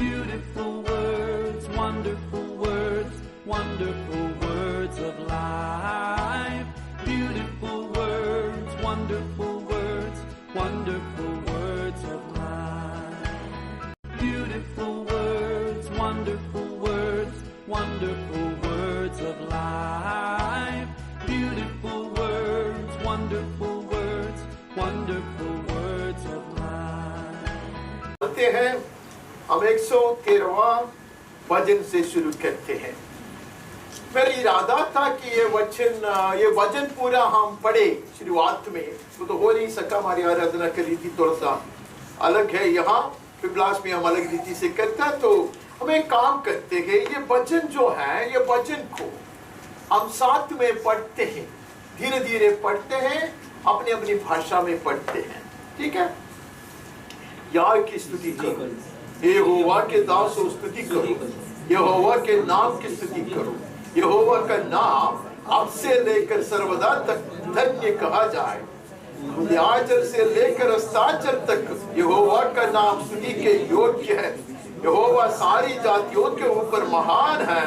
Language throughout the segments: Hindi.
Beautiful words, wonderful words, wonderful words of life. Beautiful words, wonderful words, wonderful words of life. Beautiful words, wonderful words, wonderful words of life. Beautiful words, wonderful words, wonderful words of life. चलते हैं, हम 113वां भजन से शुरू करते हैं। मेरा इरादा था कि ये वचन पूरा हम पढ़े शुरुआत में, वो तो हो नहीं सका, हमारी आराधना की रीति थोड़ा सा अलग है। यहाँ पिबलास में हम अलग रीति से करते हैं, तो हम एक काम करते हैं, ये वचन जो है, ये वचन को हम साथ में पढ़ते हैं, धीरे धीरे पढ़ते हैं, अपनी अपनी भाषा में पढ़ते हैं, ठीक है। यार की स्तुति करो, यहोवा के दासों स्तुति करो, यहोवा के नाम की स्तुति करो। यहोवा का नाम अब से लेकर सर्वदा तक धन्य कहा जाए। आचर से लेकर अस्ताचर तक यहोवा का नाम स्तुति के योग्य है। यहोवा सारी जातियों के ऊपर महान है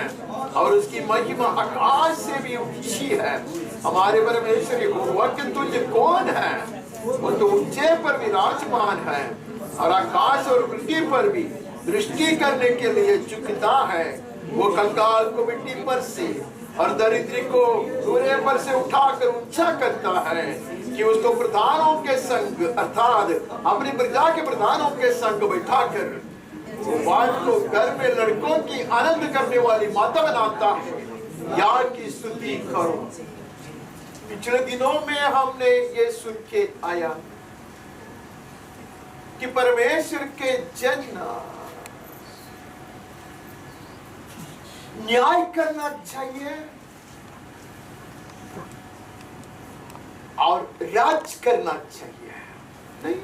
और उसकी महिमा आकाश से भी ऊंची है। हमारे परमेश्वर यहोवा के तुल्य कौन है? वो तो ऊंचे पर विराजमान है और आकाश और पृथ्वी पर भी दृष्टि करने के लिए झुकता है। वो कंगाल को मिट्टी पर से और दरिद्री को सूर्य पर से उठाकर ऊंचा करता है कि उसको प्रधानों के संग अर्थात अपनी प्रजा के प्रधानों के संग बैठाकर बाल को घर में लड़कों की आनंद करने वाली माता बनाता है। यार की स्तुति करो। पिछले दिनों में हमने ये सुन के आया कि परमेश्वर के जन न्याय करना चाहिए और राज करना चाहिए, नहीं?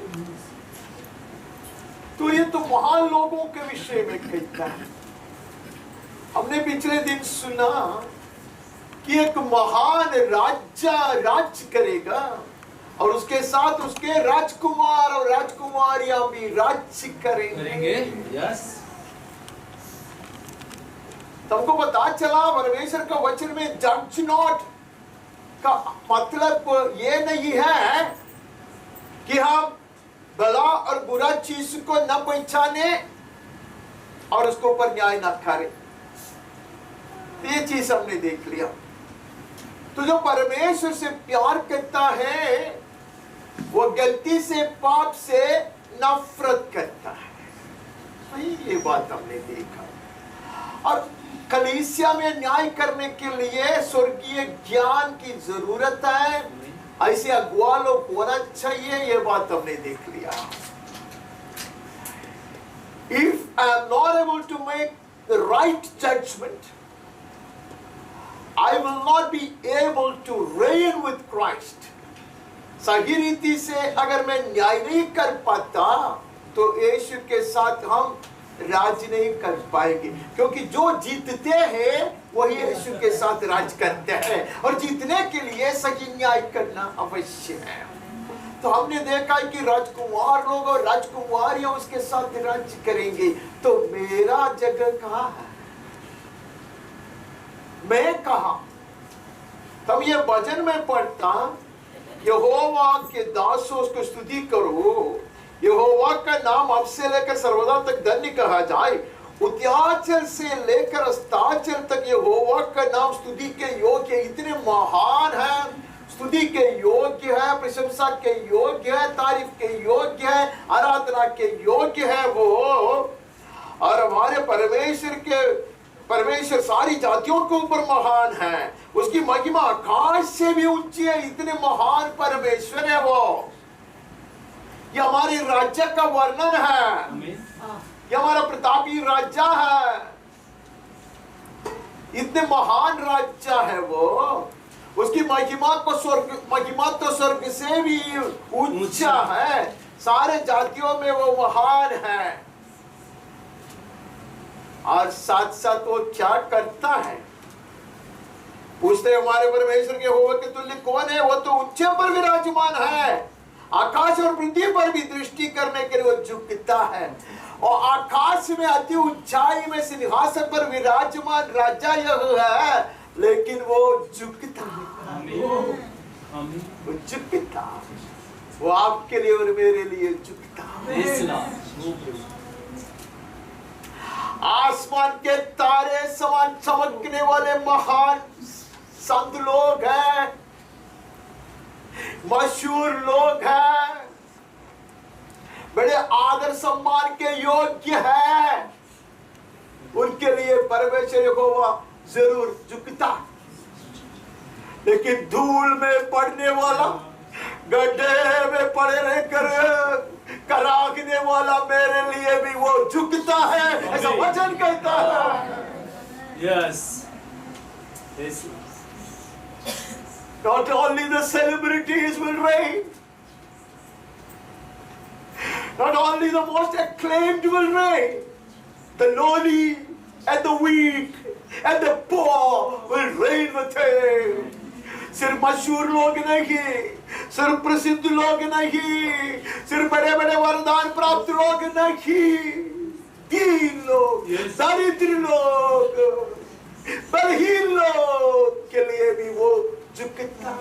तो ये तो महान लोगों के विषय में कहता है। हमने पिछले दिन सुना कि एक महान राज्य करेगा और उसके साथ उसके राजकुमार और राजकुमारियां भी राज्य करेंगे। यस। तुमको पता चला परमेश्वर का वचन में जज नॉट का मतलब ये नहीं है कि हम भला और बुरा चीज को न पहचाने और उसके ऊपर न्याय न करें। ये चीज हमने देख लिया। तो जो परमेश्वर से प्यार करता है वो गलती से पाप से नफरत करता है। ये बात हमने देखा। और कलीसिया में न्याय करने के लिए स्वर्गीय ज्ञान की जरूरत है, ऐसे अगुआ लोग होना चाहिए, ये बात हमने देख लिया। If I am not able to make the right judgment, I will not be able to reign with Christ. सही रीति से अगर मैं न्याय नहीं कर पाता तो यीशु के साथ हम राज नहीं कर पाएंगे, क्योंकि जो जीतते हैं वही यीशु के साथ राज करते हैं और जीतने के लिए सही न्याय करना अवश्य है। तो हमने देखा कि राजकुमार लोग और राजकुमारियां उसके साथ राज्य करेंगे। तो मेरा जगह कहाँ है? मैं कहाँ? तब ये भजन में पढ़ता, यहोवा के दासों उसको स्तुति करो, यहोवा का नाम अब से लेकर सर्वदा तक धन्य कहा जाए। उत्याचल से लेकर अस्ताचल तक यहोवा का नाम स्तुति के योग्य, इतने महान है, स्तुति के योग्य है, प्रशंसा के योग्य है, तारीफ के योग्य है, आराधना के योग्य है वो। और हमारे परमेश्वर सारी जातियों के ऊपर महान है, उसकी महिमा आकाश से भी ऊंची है, इतने महान परमेश्वर है वो। ये हमारे राज्य का वर्णन है, ये हमारा प्रतापी राज्य है, इतने महान राज्य है वो। उसकी महिमा तो स्वर्ग से भी ऊंचा है, सारे जातियों में वो महान है। और साथ साथ वो क्या करता है? पूछते हमारे परमेश्वर के यहोवा के तुल्य कौन है? वो तो ऊंचे पर विराजमान है, आकाश और पृथ्वी पर भी दृष्टि करने के लिए वो झुकता है। और आकाश में अति ऊंचाई में सिंहासन पर विराजमान राजा यह है, लेकिन वो झुकता, वो झुकता, वो आपके लिए और मेरे लिए झुकता। आसमान के तारे समान चमकने वाले महान संत लोग हैं, मशहूर लोग हैं, बड़े आदर सम्मान के योग्य हैं, उनके लिए परमेश्वर यहोवा जरूर झुकता। लेकिन धूल में पड़ने वाला, गड्ढे में पड़े रहकर करागने वाला मेरे लिए भी वो झुकता है, ऐसा वचन कहता है। Yes. Not only the celebrities will reign, not only the most acclaimed will reign, the lowly and the weak and the poor will reign with him. सिर्फ मशहूर लोग नहीं, सिर्फ प्रसिद्ध लोग नहीं, सिर्फ बड़े बड़े वरदान प्राप्त लोग नहीं, दीन लोग, दरिद्र लोग, बलहीन लोग के लिए भी वो झुकता।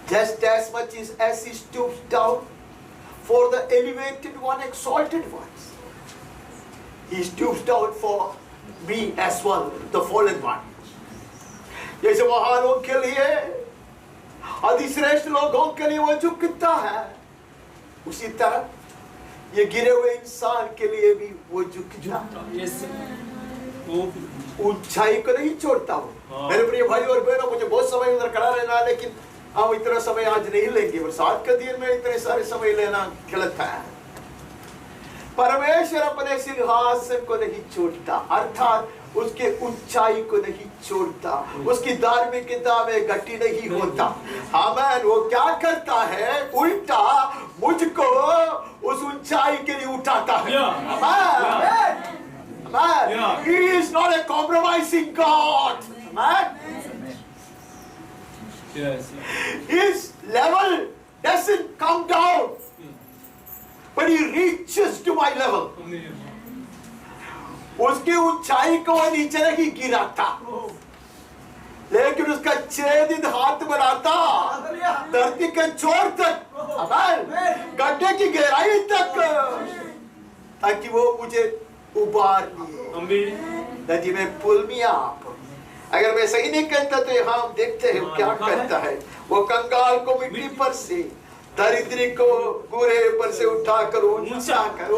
Just as much as he stoops down for the elevated one, exalted ones, he stoops down for me as well, the fallen one. जैसे महानों के लिए, अधिश्रेष्ठ लोगों के लिए वो झुकता है, उसी तरह ये गिरे हुए इंसान के लिए भी वो झुकता। ऊंचाई को नहीं छोड़ता हूँ। मेरे प्रिय भाई और बहनों, मुझे बहुत समय उधर खड़ा रहना है, लेकिन हम इतना समय आज नहीं लेंगे। बरसात के दिन में इतने सारे समय लेना गलत है। परमेश्वर अपने सिंहासन को नहीं छोड़ता, अर्थात उसके ऊंचाई को नहीं छोड़ता, उसकी धार्मिकता में घटी नहीं होता। आमीन। वो क्या करता है, उल्टा मुझको उस ऊंचाई के लिए उठाता है। आमीन। He is not a compromising God. Amen. Yes. His level doesn't come down, but he reaches to my level. उसकी ऊंचाई को वो नीचे नहीं गिराता, लेकिन उसका छेदित हाथ बनाता धरती के छोर तक, गड्ढे की गहराई तक, ताकि वो मुझे उबार लिए, ताकि मैं पुल में आप। अगर मैं सही नहीं कहता तो यहाँ हम देखते हैं क्या करता है। वो कंगाल को मिट्टी पर से, दरिद्री को गुरे पर से उठाकर ऊंचा कर।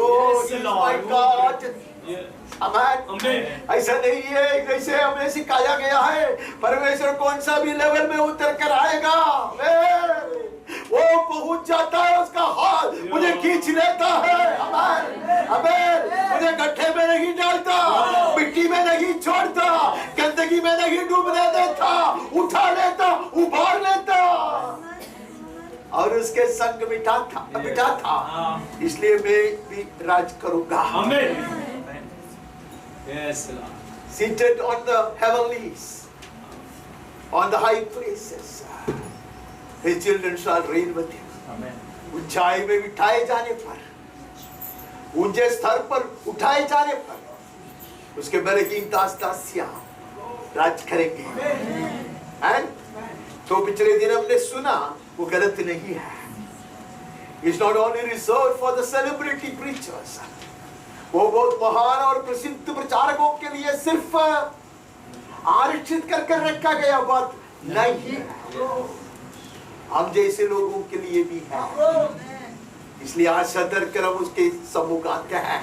ऐसा नहीं है जैसे हमें सिखाया गया है। परमेश्वर कौन सा भी लेवल में उतर कर आएगा, वो पहुंच जाता है, उसका हाथ मुझे खींच लेता है। मुझे गड्ढे में नहीं डालता, मिट्टी में नहीं छोड़ता, गंदगी में नहीं डूबने देता, उठा लेता, उभार लेता और उसके संग बिठाता। इसलिए मैं भी राज करूंगा। Yes, seated on the heavenlies, on the high places, his children shall reign with him. ऊंचाई में बिठाए जाने पर, ऊंचे स्तर पर उठाए जाने पर उसके बरकीन दास्तासिया राज करेंगे। तो पिछले दिन हमने सुना, वो गलत नहीं है। It's not only reserved for the celebrity preachers. वो बहुत महान और प्रसिद्ध प्रचारकों के लिए सिर्फ आरक्षित कर रखा गया बात नहीं है, हम जैसे लोगों के लिए भी है। इसलिए आज सदर कर हम उसके सम्मुख आते हैं।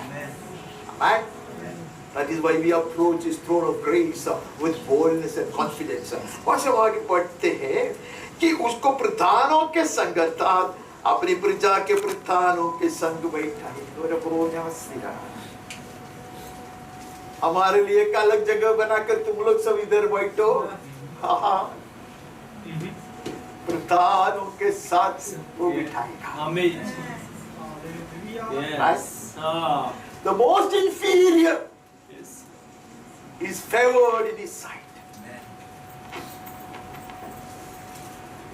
That is why we approach his throne of grace with boldness and confidence। और हम आगे बढ़ते हैं कि उसको प्रधानों के संगता अपनी प्रजा के प्रधानों के संग बैठा। हमारे लिए एक अलग जगह बनाकर तुम लोग सब इधर बैठो। प्रधानों के साथ वो बिठाएगा। The most inferior is favored in his sight।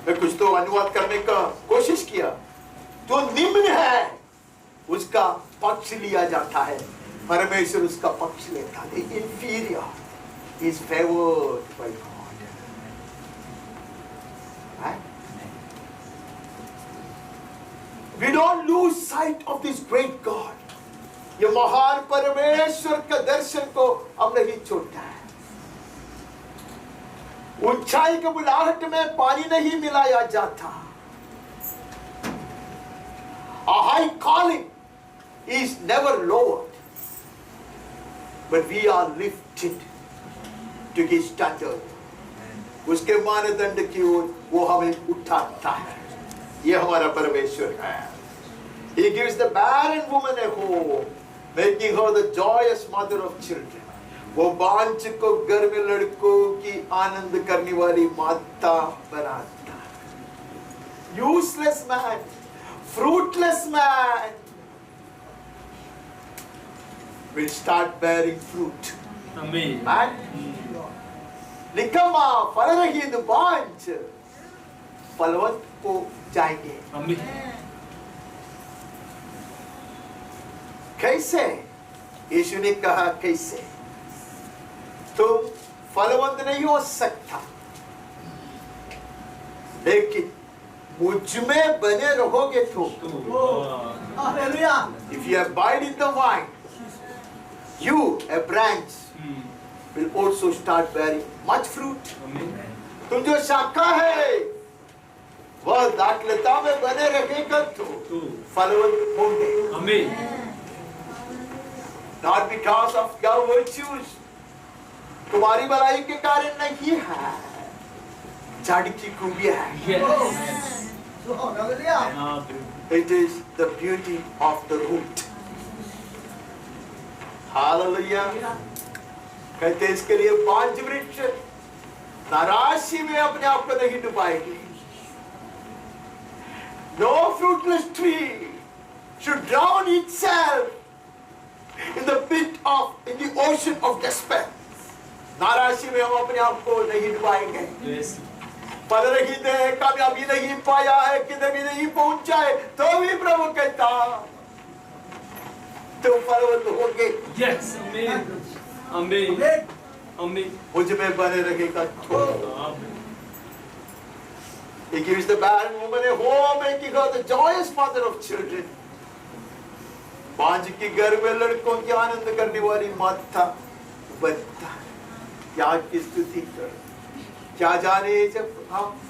मैं कुछ तो अनुवाद करने का कोशिश किया। जो निम्न है उसका पक्ष लिया जाता है, परमेश्वर उसका पक्ष लेता है। Inferior is favoured by God. We don't lose sight of this great God. ये महान परमेश्वर का दर्शन को हम नहीं छोड़ता है। ऊंचाई के बुलाहट में पानी नहीं मिलाया जाता। A high calling is never lowered, but we are lifted to his standard. उसके मानदंड की ओर वो हमें उठाता है। ये हमारा परमेश्वर है। He gives the barren woman a home, making her the joyous mother of children. वो बांझ को घर में लड़कों की आनंद करने वाली माता बनाता है। Useless man, fruitless man will start bearing fruit. Amen. Man, निकम्मा फलरहित बांझ फलवंत को जाएंगे। Amen. कैसे? यीशु ने कहा कैसे? तुम फलवंत नहीं हो सकता, लेकिन मुझ में बने रहोगे तो। If you abide in the vine, you, a branch, will also start bearing much fruit. तुम जो शाखा है, वह दाखलता में बने रहेगा तो फलवंत होंगे। Amen. Not because of your virtues, तुम्हारी भलाई के कारण नहीं है, जड़ की खूबियां है। Yes. It is the beauty of the root. Hallelujah. कहते इसके लिए बांझ वृक्ष नाराशी में अपने आप को नहीं डुबाएगी। No fruitless tree should drown itself in the ocean of despair. नाराशी में हम अपने आप को नहीं डुबाएंगे। Yes. फल रहित है, कामयाबी नहीं पाया है, किधर भी नहीं पहुंचा है, तो भी प्रभु कहता तुम फलवंत होगे। Yes. Amen. Amen. Amen. मुझ में बने रहेगा तो। Amen. He gives the barren woman a home, making her the joyous mother of children. बांझ की घर में लड़कों की आनंद करने वाली माता बनता है। क्या की स्तुति कर, क्या जाने जब हम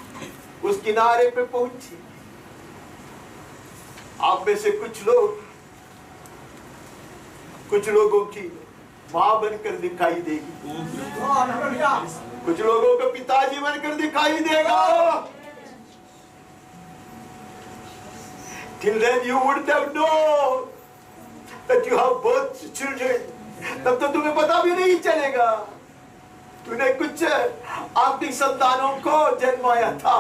उस किनारे पे पहुंचे, आप में से कुछ लोगों की माँ बनकर दिखाई देगी, कुछ लोगों का पिताजी बनकर दिखाई देगा। Till then you would have known that you have both children. तब तो तुम्हें पता भी नहीं चलेगा तूने कुछ आपकी संतानों को जन्माया था।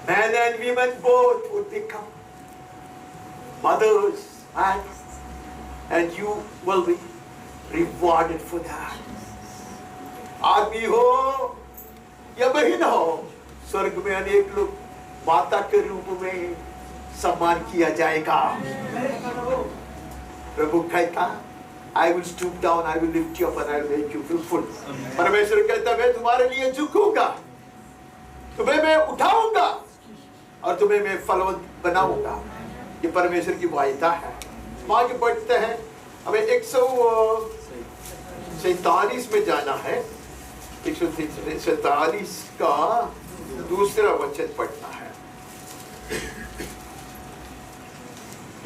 Men and women both would become mothers, and you will be rewarded for that. आदमी हो या बहन हो, स्वर्ग में अनेक लोग माता के रूप में सम्मान किया जाएगा। प्रभु कहता, I will stoop down, I will lift you up, and I will make you fruitful. परमेश्वर कहता, मैं तुम्हारे लिए झुकूंगा, तुम्हें मैं उठाऊंगा और तुम्हें मैं फलवंत बनाऊंगा। ये परमेश्वर की वायदा है। आगे बढ़ते हैं, हमें 147 में जाना है। 147 का दूसरा वचन पढ़ना है।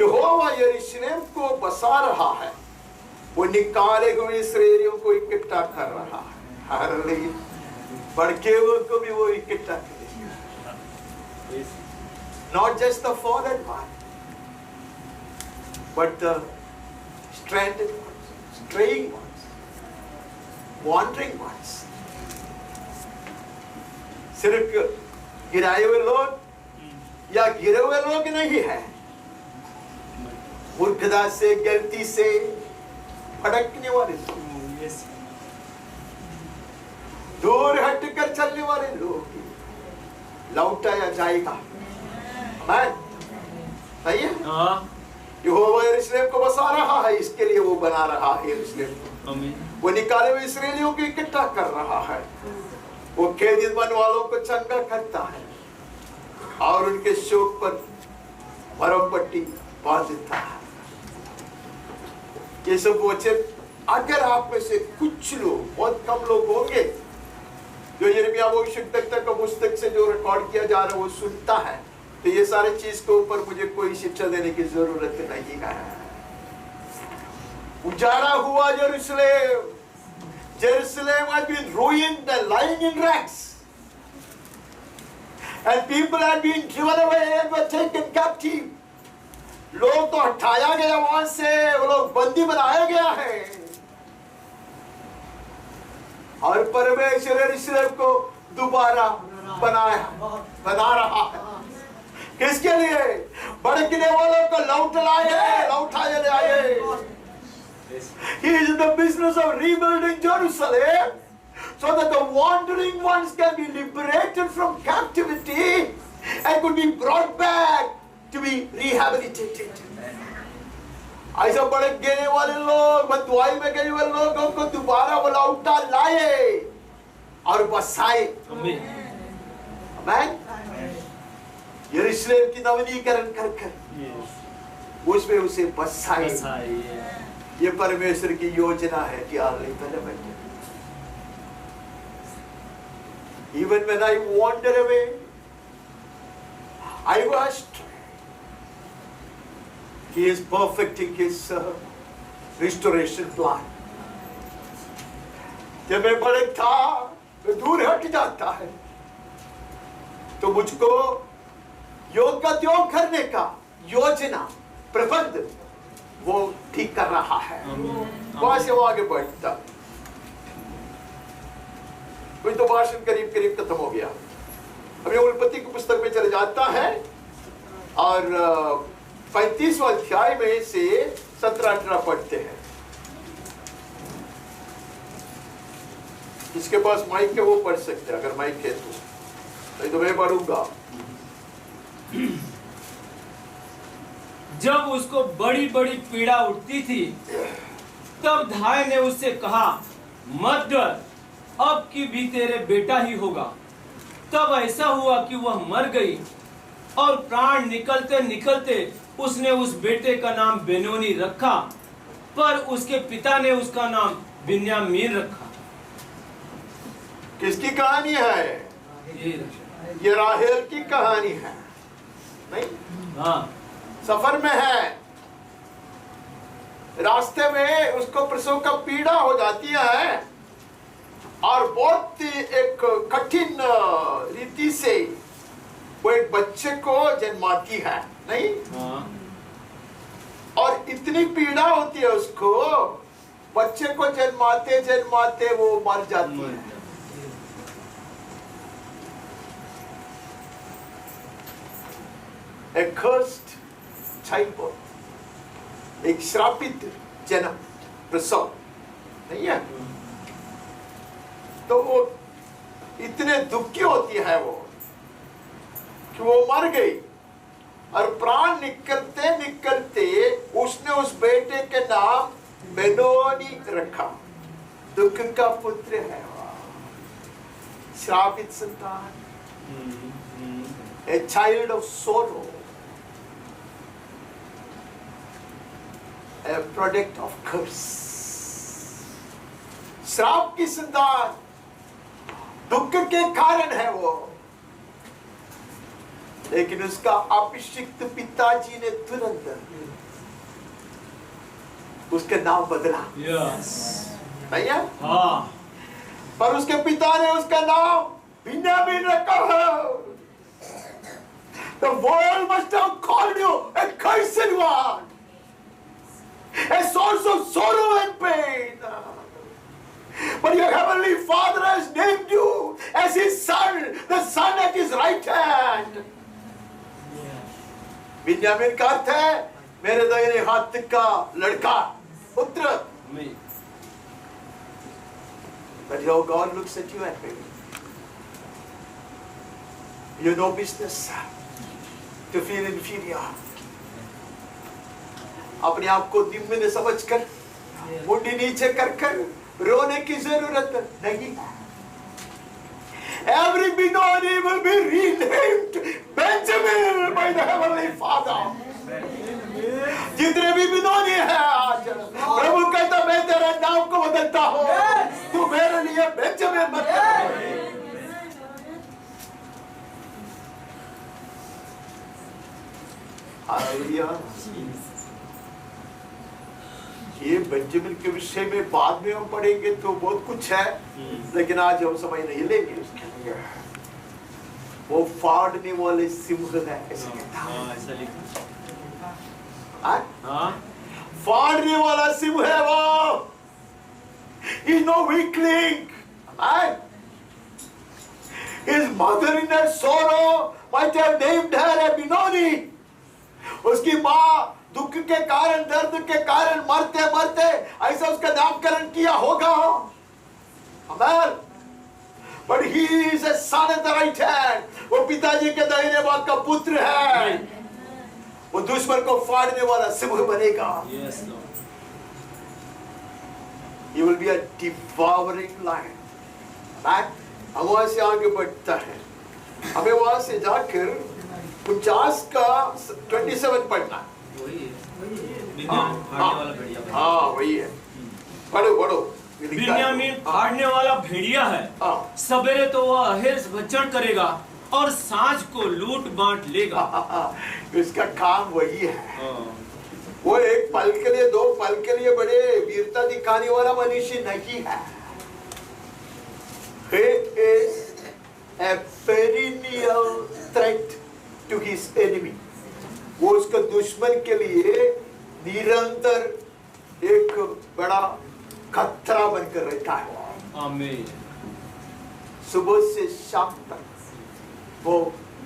यहोवा यरूशलेम को बसा रहा है, वो निकाले हुए इस्राएलियों को इकट्ठा कर रहा है। हालेलुया। भड़के हुए को भी वो इकट्ठा करेगा। Not just the fallen one, but the stranded ones, straying ones, wandering ones. सिर्फ गिराए हुए लोग या गिरे हुए लोग नहीं है, मूर्खता से, गलती से भटकने वाले लोग, दूर हटकर चलने वाले लोग, लौटाया जाएगा। आमीन। सही है? हाँ। यहोवा यरूशलेम को बसा रहा है, इसके लिए वो बना रहा है यरूशलेम को। आमीन। वो निकाले हुए इस्राएलियों को इकट्ठा कर रहा है, वो कैदी मन वालों को चंगा करता है और उनके शोक पर मरहम पट्टी बांध देता है। ये सब वचन अगर आप में से कुछ लोग, बहुत कम लोग होंगे जो यिर्मयाह भविष्यद्वक्ता का पुस्तक से जो रिकॉर्ड किया जा रहा है वो सुनता है, तो ये सारे चीज के ऊपर मुझे कोई शिक्षा देने की जरूरत नहीं है। उजाड़ा हुआ यरूशलेम, Jerusalem had been ruined and lying in rags, and people had been driven away and were taken captive. लोग तो हटाया गया वहां से, वो लोग बंदी बनाया गया है, और परमेश्वर यरूशलेम को दोबारा बना रहा है। किसके लिए? भड़कने वालों को लौटाए ले आए। He is in the business of rebuilding Jerusalem so that the wandering ones can be liberated from captivity and could be brought back to be rehabilitated. ऐसा भड़क गए वाले लोग, बदुआई में गए वाले लोगों को दोबारा वो लौटा लाए और बसाए। आमीन। यरूशलेम की नवीनीकरण कर उसमें उसे बसाए। ये परमेश्वर की योजना है कि even when I wander away, I was He is perfecting His restoration plan. जब मैं भड़क था, मैं दूर हट जाता है, तो मुझको योग का त्याग करने का योजना, प्रबंध वो ठीक कर रहा है। वहां से वो आगे बढ़ता। कोई तो भाषण करीब खत्म हो गया। अभी उत्पत्ति की पुस्तक में चले जाता है और 35वां अध्याय में से 17-18 पढ़ते हैं। जिसके पास माइक है वो पढ़ सकते हैं, अगर माइक है तो, नहीं तो मैं पढ़ूंगा। जब उसको बड़ी बड़ी पीड़ा उठती थी, तब धाय ने उससे कहा, मत डर, अब की भी तेरे बेटा ही होगा। तब ऐसा हुआ कि वह मर गई, और प्राण निकलते निकलते उसने उस बेटे का नाम बेनोनी रखा, पर उसके पिता ने उसका नाम बिन्यामीन रखा। किसकी कहानी है? ये राहेल की कहानी है। नहीं? हाँ। सफर में है, रास्ते में उसको प्रसव का पीड़ा हो जाती है और बहुत एक कठिन रीति से वो एक बच्चे को जन्माती है। नहीं? हाँ। और इतनी पीड़ा होती है उसको, बच्चे को जन्माते जन्माते वो मर जाती है। A cursed childbirth, एक श्रापित जन्म, प्रसव। नहीं है? तो वो इतने दुखी होती है वो कि वो मर गई, और प्राण निकलते निकलते उसने उस बेटे के नाम बेनोनी रखा। दुख का पुत्र है, श्रापित संतान, a child of sorrow, a product of curse. श्राप की संतान, दुख के कारण है वो, लेकिन उसका अभिषिक्त पिताजी ने तुरंत उसका नाम बदला। नहीं है? हाँ। पर उसके पिता ने उसका नाम बिन्यामीन रखा है। The world must have called you a cursed one, a source of sorrow and pain. But your heavenly Father has named you as His son, the son at His right hand. बिन्यामीन का अर्थ है मेरे दाहिने हाथ का लड़का, पुत्र। But your God looks at you and baby. You know business to feel inferior. अपने आप को निम्न समझकर मुंडी नीचे कर रोने की जरूरत नहीं। Every Benoni will be renamed Benjamin by the Heavenly Father. जितने भी बिनोनी है आज प्रभु कहता मैं तेरा नाम को बदलता हूँ, तू मेरे लिए बेंजामिन मत कर। हालेलुया। ये बेंजामिन के विषय में बाद में हम पढ़ेंगे तो बहुत कुछ है, लेकिन आज हम समय नहीं लेंगे उसके लिए। वो फाड़ने वाले सिंह है ऐसे कहता है। फाड़ने वाला सिंह है वो। He's no weakling. His mother in her sorrow might have named her a Benoni. उसकी माँ दुख के कारण, दर्द के कारण मरते मरते ऐसा उसका नामकरण किया होगा। Amen. But he is a son at the right hand. वो पिताजी के दाहिने भाग का पुत्र है। वो दुश्मन को फाड़ने वाला सिंह बनेगा। Yes, Lord. He will be a devouring lion. हम वहां से आगे बढ़ता है। हमें वहां से जाकर 50 का 27 पढ़ना। हाँ वही है। पढ़ो। बिन्यामीन फाड़ने वाला भेड़िया है। सवेरे तो वह अहेर भक्षण करेगा और सांझ को लूट बांट लेगा। इसका काम वही है। वो एक पल के लिए, 2 पल के लिए बड़े वीरता दिखाने वाला मनुष्य नहीं है। He is a perennial threat to his enemy. वो उसके दुश्मन के लिए निरंतर एक बड़ा खतरा बनकर रहता है। आमीन। सुबह से शाम तक वो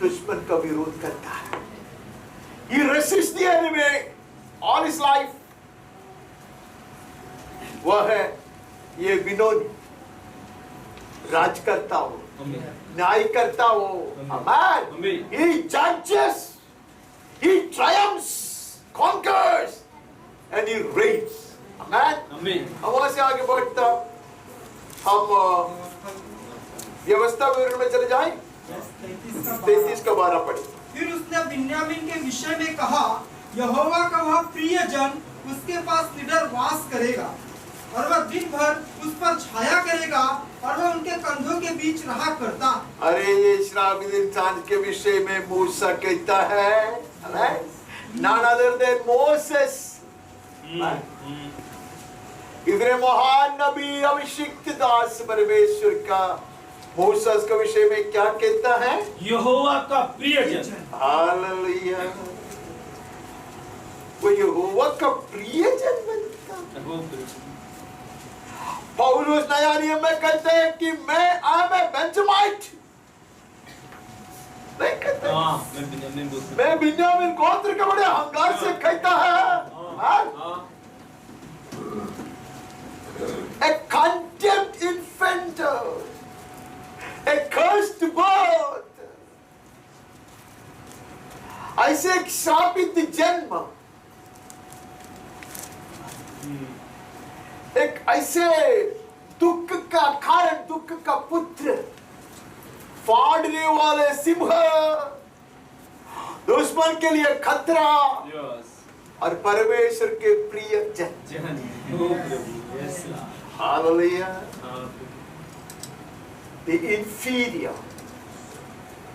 दुश्मन का विरोध करता है। He resists the enemy all his life. वह है ये बिनोनी, राज करता हो, न्याय करता हो। Amen. He judges, he triumphs, conquers, and he reigns. Amen. हम वहां से आगे बढ़ता, हम व्यवस्था विवरण में चले जाएं। 33 का 12 पढ़े। फिर उसने बिन्यामीन के विषय में कहा, यहोवा का वह प्रिय जन उसके पास निडर वास करेगा और वह दिन भर उस पर छाया करेगा और वह उनके कंधों के बीच रहा करता। अरे ये श्रापित इंसान के विषय में मूसा कहता है, none other than Moses. इतने महान नबी अभिषिक्त दास परमेश्वर का मूसा के विषय में क्या कहता है? यहोवा का प्रिय जन। हालेलुया। वो यहोवा का प्रिय जन बनता। पौलुस नया नियम में कहते हैं कि मैं आई एम ए बेंजामाइट। नहीं कहते। मैं बिन्यामीन गोत्र के बड़े हंगार से कहता है। A condemned infant, a cursed birth. ऐसे एक शापित जन्म, एक ऐसे दुख का कारण, दुख का पुत्र, फाड़ने वाले सिंह, दुश्मन के लिए खतरा, और परमेश्वर के प्रिय जन। Hallelujah. The inferior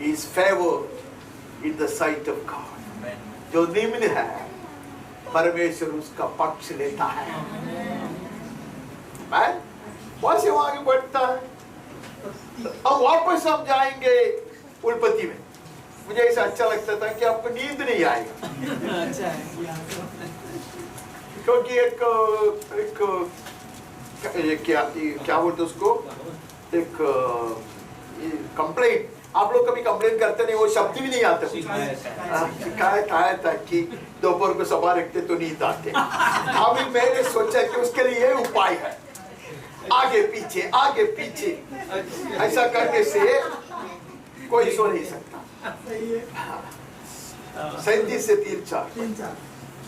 is favored in the sight of God. जो निम्न है परमेश्वर उसका पक्ष लेता है। मैं वहां से आगे बढ़ता है। अब वापस हम जाएंगे उल्पत्ति में। मुझे ऐसा अच्छा लगता था कि आपको नींद नहीं आएगा। अच्छा है। क्योंकि एक क्या बोलते उसको, एक कंप्लेंट। आप लोग कभी कंप्लेंट करते नहीं, वो शब्द भी नहीं आते। शिकायत आया था कि दोपहर को सभा रखते तो नींद आते। अभी मैंने सोचा कि उसके लिए ये उपाय है, आगे पीछे ऐसा करने से कोई सो नहीं सकता। सही है। 37 से 3-4। 3-4।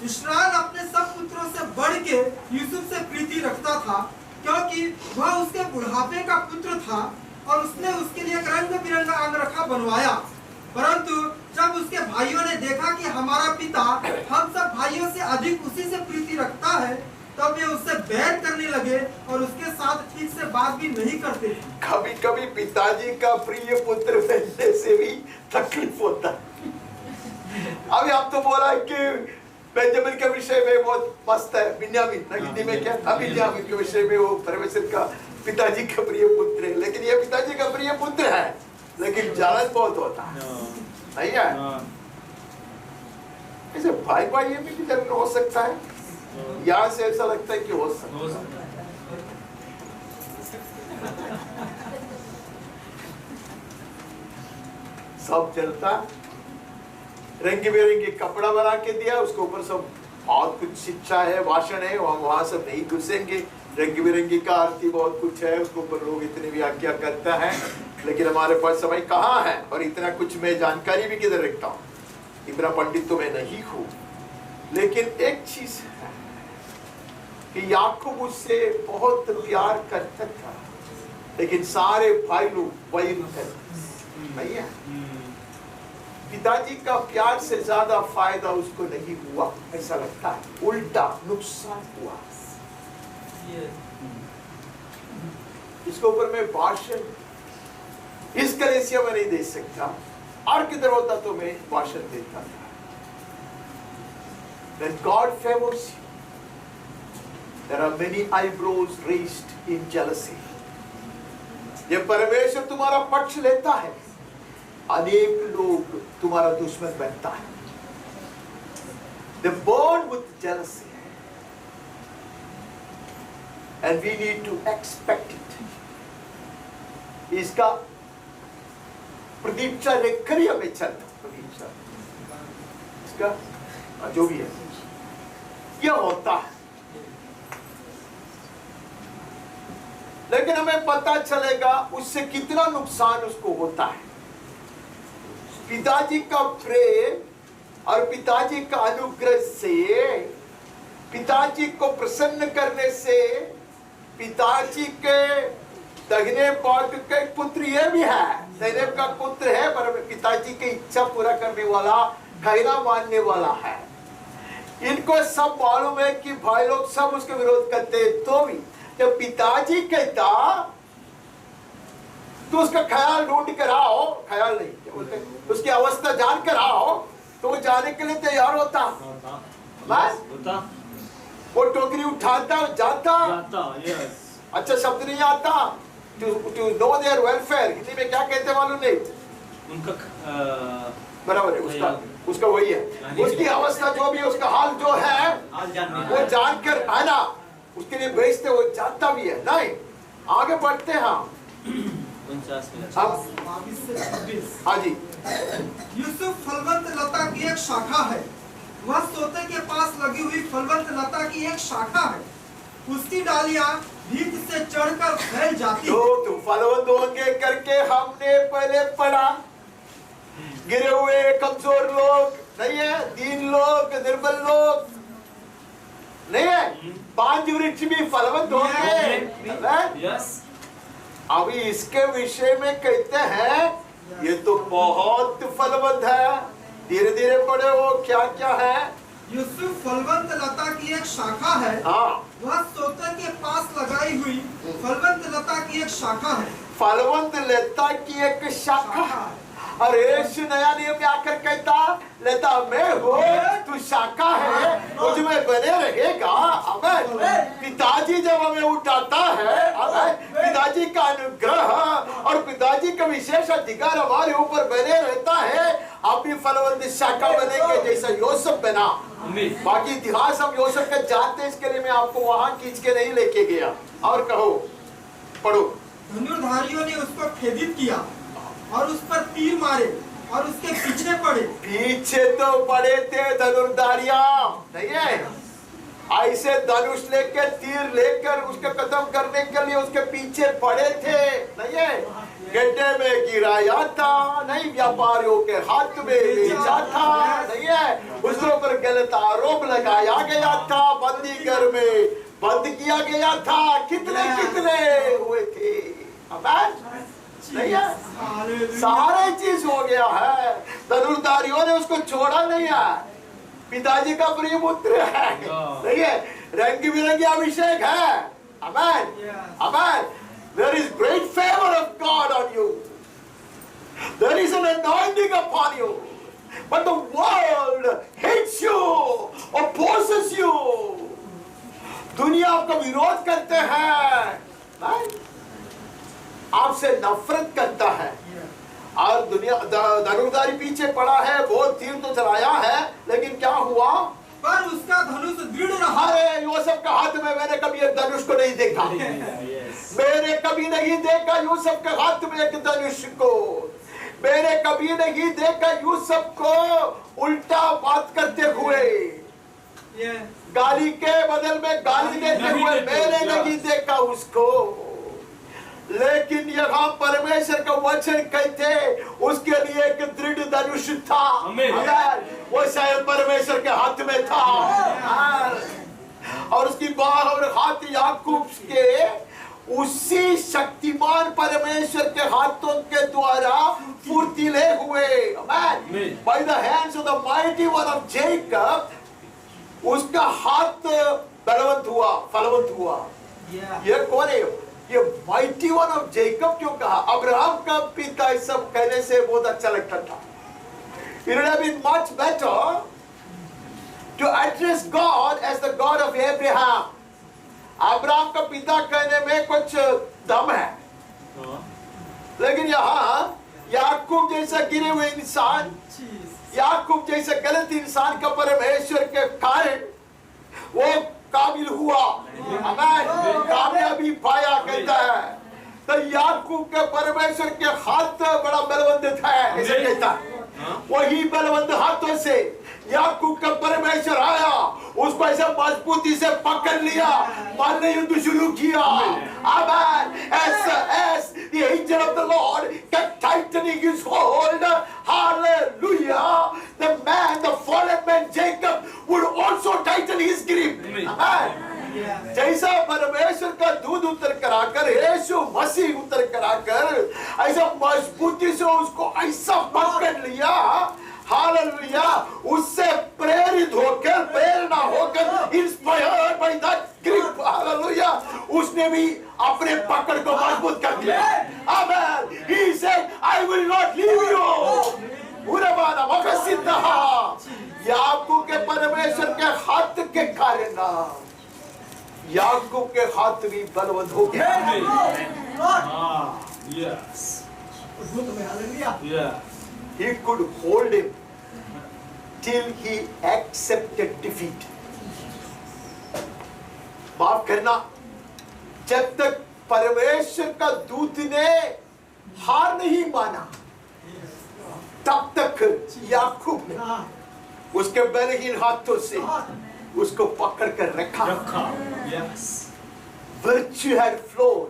इस्राएल अपने सब पुत्रों से बढ़ के यूसुफ से प्रीति रखता था, क्योंकि वह उसके बुढ़ापे का पुत्र था और उसने उसके लिए एक रंग बिरंगा अंगरखा बनवाया। परंतु जब उसके भाइयों ने देखा कि हमारा पिता हम सब भाइयों से अधिक उसी से प्रीति रखता है, तब वे उससे बैर करने लगे और उसके साथ ठीक से बात भी नहीं करते थे। कभी कभी पिताजी का प्रिय पुत्र बनने से भी तकलीफ होता है। अभी आप तो बोला कि बेंजामिन के विषय में बहुत मस्त है, बिन्यामीन हिंदी में क्या था, बिन्यामीन के विषय में वो परमेश्वर का पिताजी का प्रिय पुत्र है, लेकिन ये पिताजी का प्रिय पुत्र है, लेकिन जलन बहुत होता है, नहीं है? ऐसे भाई भाई ये भी जलन हो सकता है, यहाँ से ऐसा लगता है कि हो सकता है। सब चलता, रंग बिरंगे कपड़ा बना के दिया, उसके ऊपर सब बहुत कुछ शिक्षा है, भाषण है, वहां सब नहीं घुसेंगे। रंग बिरंगी का आरती बहुत कुछ है, उसके ऊपर लोग इतनी व्याख्या करता है, लेकिन हमारे पास समय कहाँ है, और इतना कुछ मैं जानकारी भी किधर रखता हूँ, इतना पंडित तो मैं नहीं हूँ। लेकिन एक चीज है कि याकूब उससे बहुत प्यार करता था, लेकिन सारे भाई लोग वही नहीं है। पिताजी का प्यार से ज्यादा फायदा उसको नहीं हुआ, ऐसा लगता है, उल्टा नुकसान हुआ। इसके ऊपर मैं भाषण इस कलेसिया में नहीं दे सकता, और किधर होता तो मैं भाषण देता था। When God favors you, there are many eyebrows raised in jealousy. ये परमेश्वर तुम्हारा पक्ष लेता है, अनेक लोग तुम्हारा दुश्मन बनता है। They burn with jealousy, and we need to expect it. इसका प्रतीक्षा लेकर ही हमें चलना, प्रतीक्षा इसका जो भी है यह होता है, लेकिन हमें पता चलेगा उससे कितना नुकसान उसको होता है। पिताजी का प्रेम और पिताजी का अनुग्रह से, पिताजी को प्रसन्न करने से, पिताजी के दाहिने पग के पुत्र ये भी है, दैनेब का पुत्र है, पर पिताजी की इच्छा पूरा करने वाला, कहना मानने वाला है। इनको सब मालूम है कि भाई लोग सब उसके विरोध करते हैं, तो भी जब पिताजी कहता तो उसका ख्याल ढूंढ कर आओ, ख्याल नहीं क्या बोलते, उसकी अवस्था जान कर आओ, तो वो जाने के लिए तैयार होता, बस वो टोकरी उठाता जाता। अच्छा शब्द नहीं आता, to know their welfare, Hindi में क्या कहते मालूम नहीं, उनका बराबर है, उसका वही है, उसकी अवस्था जो भी है, उसका हाल जो है वो जानकर आना, उसके लिए भेजते, वो जानता भी है। नहीं, आगे बढ़ते हैं हम। हाँ जी। यूसुफ फलवंत लता की एक शाखा है, वह सोते के पास लगी हुई फलवंत लता की एक शाखा है, उसकी डालियां भीत से चढ़कर फैल जाती है। तो फलवंत होंगे करके हमने पहले पढ़ा, गिरे हुए कमजोर लोग नहीं है, दीन लोग, निर्बल लोग नहीं है, पांच वृक्ष भी फलवंत होंगे। अभी इसके विषय में कहते हैं ये तो बहुत फलवंत है, धीरे धीरे पढ़े वो क्या क्या है। यूसुफ फलवंत लता की एक शाखा है, वह सोते के पास लगाई हुई फलवंत लता की एक शाखा है। फलवंत लता की एक शाखा है। और यीशु नया नियम में आकर कहता, लता मैं हूँ, तू शाखा है, मुझ में बने रहेगा। आमीन। पिताजी जब हमें उठाता है, आमीन, पिताजी का अनुग्रह और पिताजी का विशेष अधिकार हमारे ऊपर बने रहता है, आप भी फलवंत शाखा बनेंगे जैसा यूसुफ बना। बाकी इतिहास हम यूसुफ का जानते हैं, इसके लिए मैं आपको वहां खींच के नहीं लेके गया। और कहो, पढ़ो। धनुर्धारियों ने उसको खेदित किया और उस पर तीर मारे और उसके पीछे पड़े। पीछे तो पड़े थे धनुर्धारियां, नहीं है, ऐसे धनुष लेकर तीर लेकर उसके खत्म करने के लिए उसके पीछे पड़े थे, नहीं है। गड्ढे में गिराया था, नहीं व्यापारियों के हाथ में बेचा था, नहीं है, उसके ऊपर गलत आरोप लगाया गया था, बंदी घर में बंद किया गया था, कितने कितने हुए थे, आमीन, नहीं है, सारे चीज हो गया है, धनुर्धारियों ने उसको छोड़ा नहीं है, पिताजी का प्रिय पुत्र है, नहीं है, रंग बिरंगी अभिषेक है, आमीन, आमीन। There is great favor of God on you. There is an anointing upon you. But the world hates you, opposes you. दुनिया आपका विरोध करते हैं, आपसे नफरत करता है, और दुनिया धनुर्धारी पीछे पड़ा है, बहुत तीर तो चलाया है, लेकिन क्या हुआ? पर उसका धनुष दृढ़ रहा। अरे यूसुफ का हाथ में मैंने कभी एक धनुष को नहीं देखा, मैंने कभी नहीं देखा यूसुफ के हाथ में एक धनुष को, मैंने कभी नहीं देखा यूसुफ को उल्टा बात करते हुए, गाली के बदल में गाली देते हुए मैंने नहीं देखा उसको। लेकिन यहाँ परमेश्वर का वचन कहते उसके लिए एक दृढ़ धनुष था, वो शायद परमेश्वर के हाथ में था, और उसकी बाह और हाथ याकूब के उसी शक्तिमान परमेश्वर के हाथों के द्वारा फुर्तीले हुए, by the hands of the mighty one of Jacob, उसका हाथ बलवंत हुआ, फलवंत हुआ। ये कौन है? ये माइटी वन ऑफ जेकब क्यों कहा? अब्राहम का पिता, इस सब कहने से बहुत अच्छा लगता था। It would have been much better to address God as the God of Abraham. Abraham का पिता कहने में कुछ दम है, लेकिन यहाँ याकूब जैसा गिरे हुए इंसान, याकूब जैसा गलत इंसान का परमेश्वर के कारण वो काबिल हुआ, कामयाबी पाया, कहता है तो याकूब के परमेश्वर के हाथ बड़ा बलवंत है, ऐसे कहता है। वही बलवंत हाथों से याकूब का परमेश्वर आया, उसको ऐसे मजबूती से पकड़ लिया, मारने युद्ध शुरू किया। आमीन। As the angel of the Lord kept tightening his hold, hallelujah, the man, the fallen man Jacob would also tighten his grip. Amen. जैसा परमेश्वर का दूध उतर कर आकर, यीशु मसीह उतर कर आकर ऐसा मजबूती से उसको ऐसा पकड़ लिया, हालेलुया, उससे प्रेरित होकर, प्रेरणा होकर, inspired by that grip, hallelujah, उसने भी अपने पकड़ को मजबूत कर दिया। आमीन। He said, I will not leave you। उरबाना मकसिद्धा, याकूब के परमेश्वर के हाथ के कारण याकूब के हाथ भी बलवंत हो गया। Yes. Yeah. He could hold him till he accepted defeat. माफ करना, जब तक परमेश्वर का दूत ने हार नहीं माना, तब तक याकूब ने उसके बलहीन हाथों से उसको पकड़ कर रखा। Yes. Virtue had flown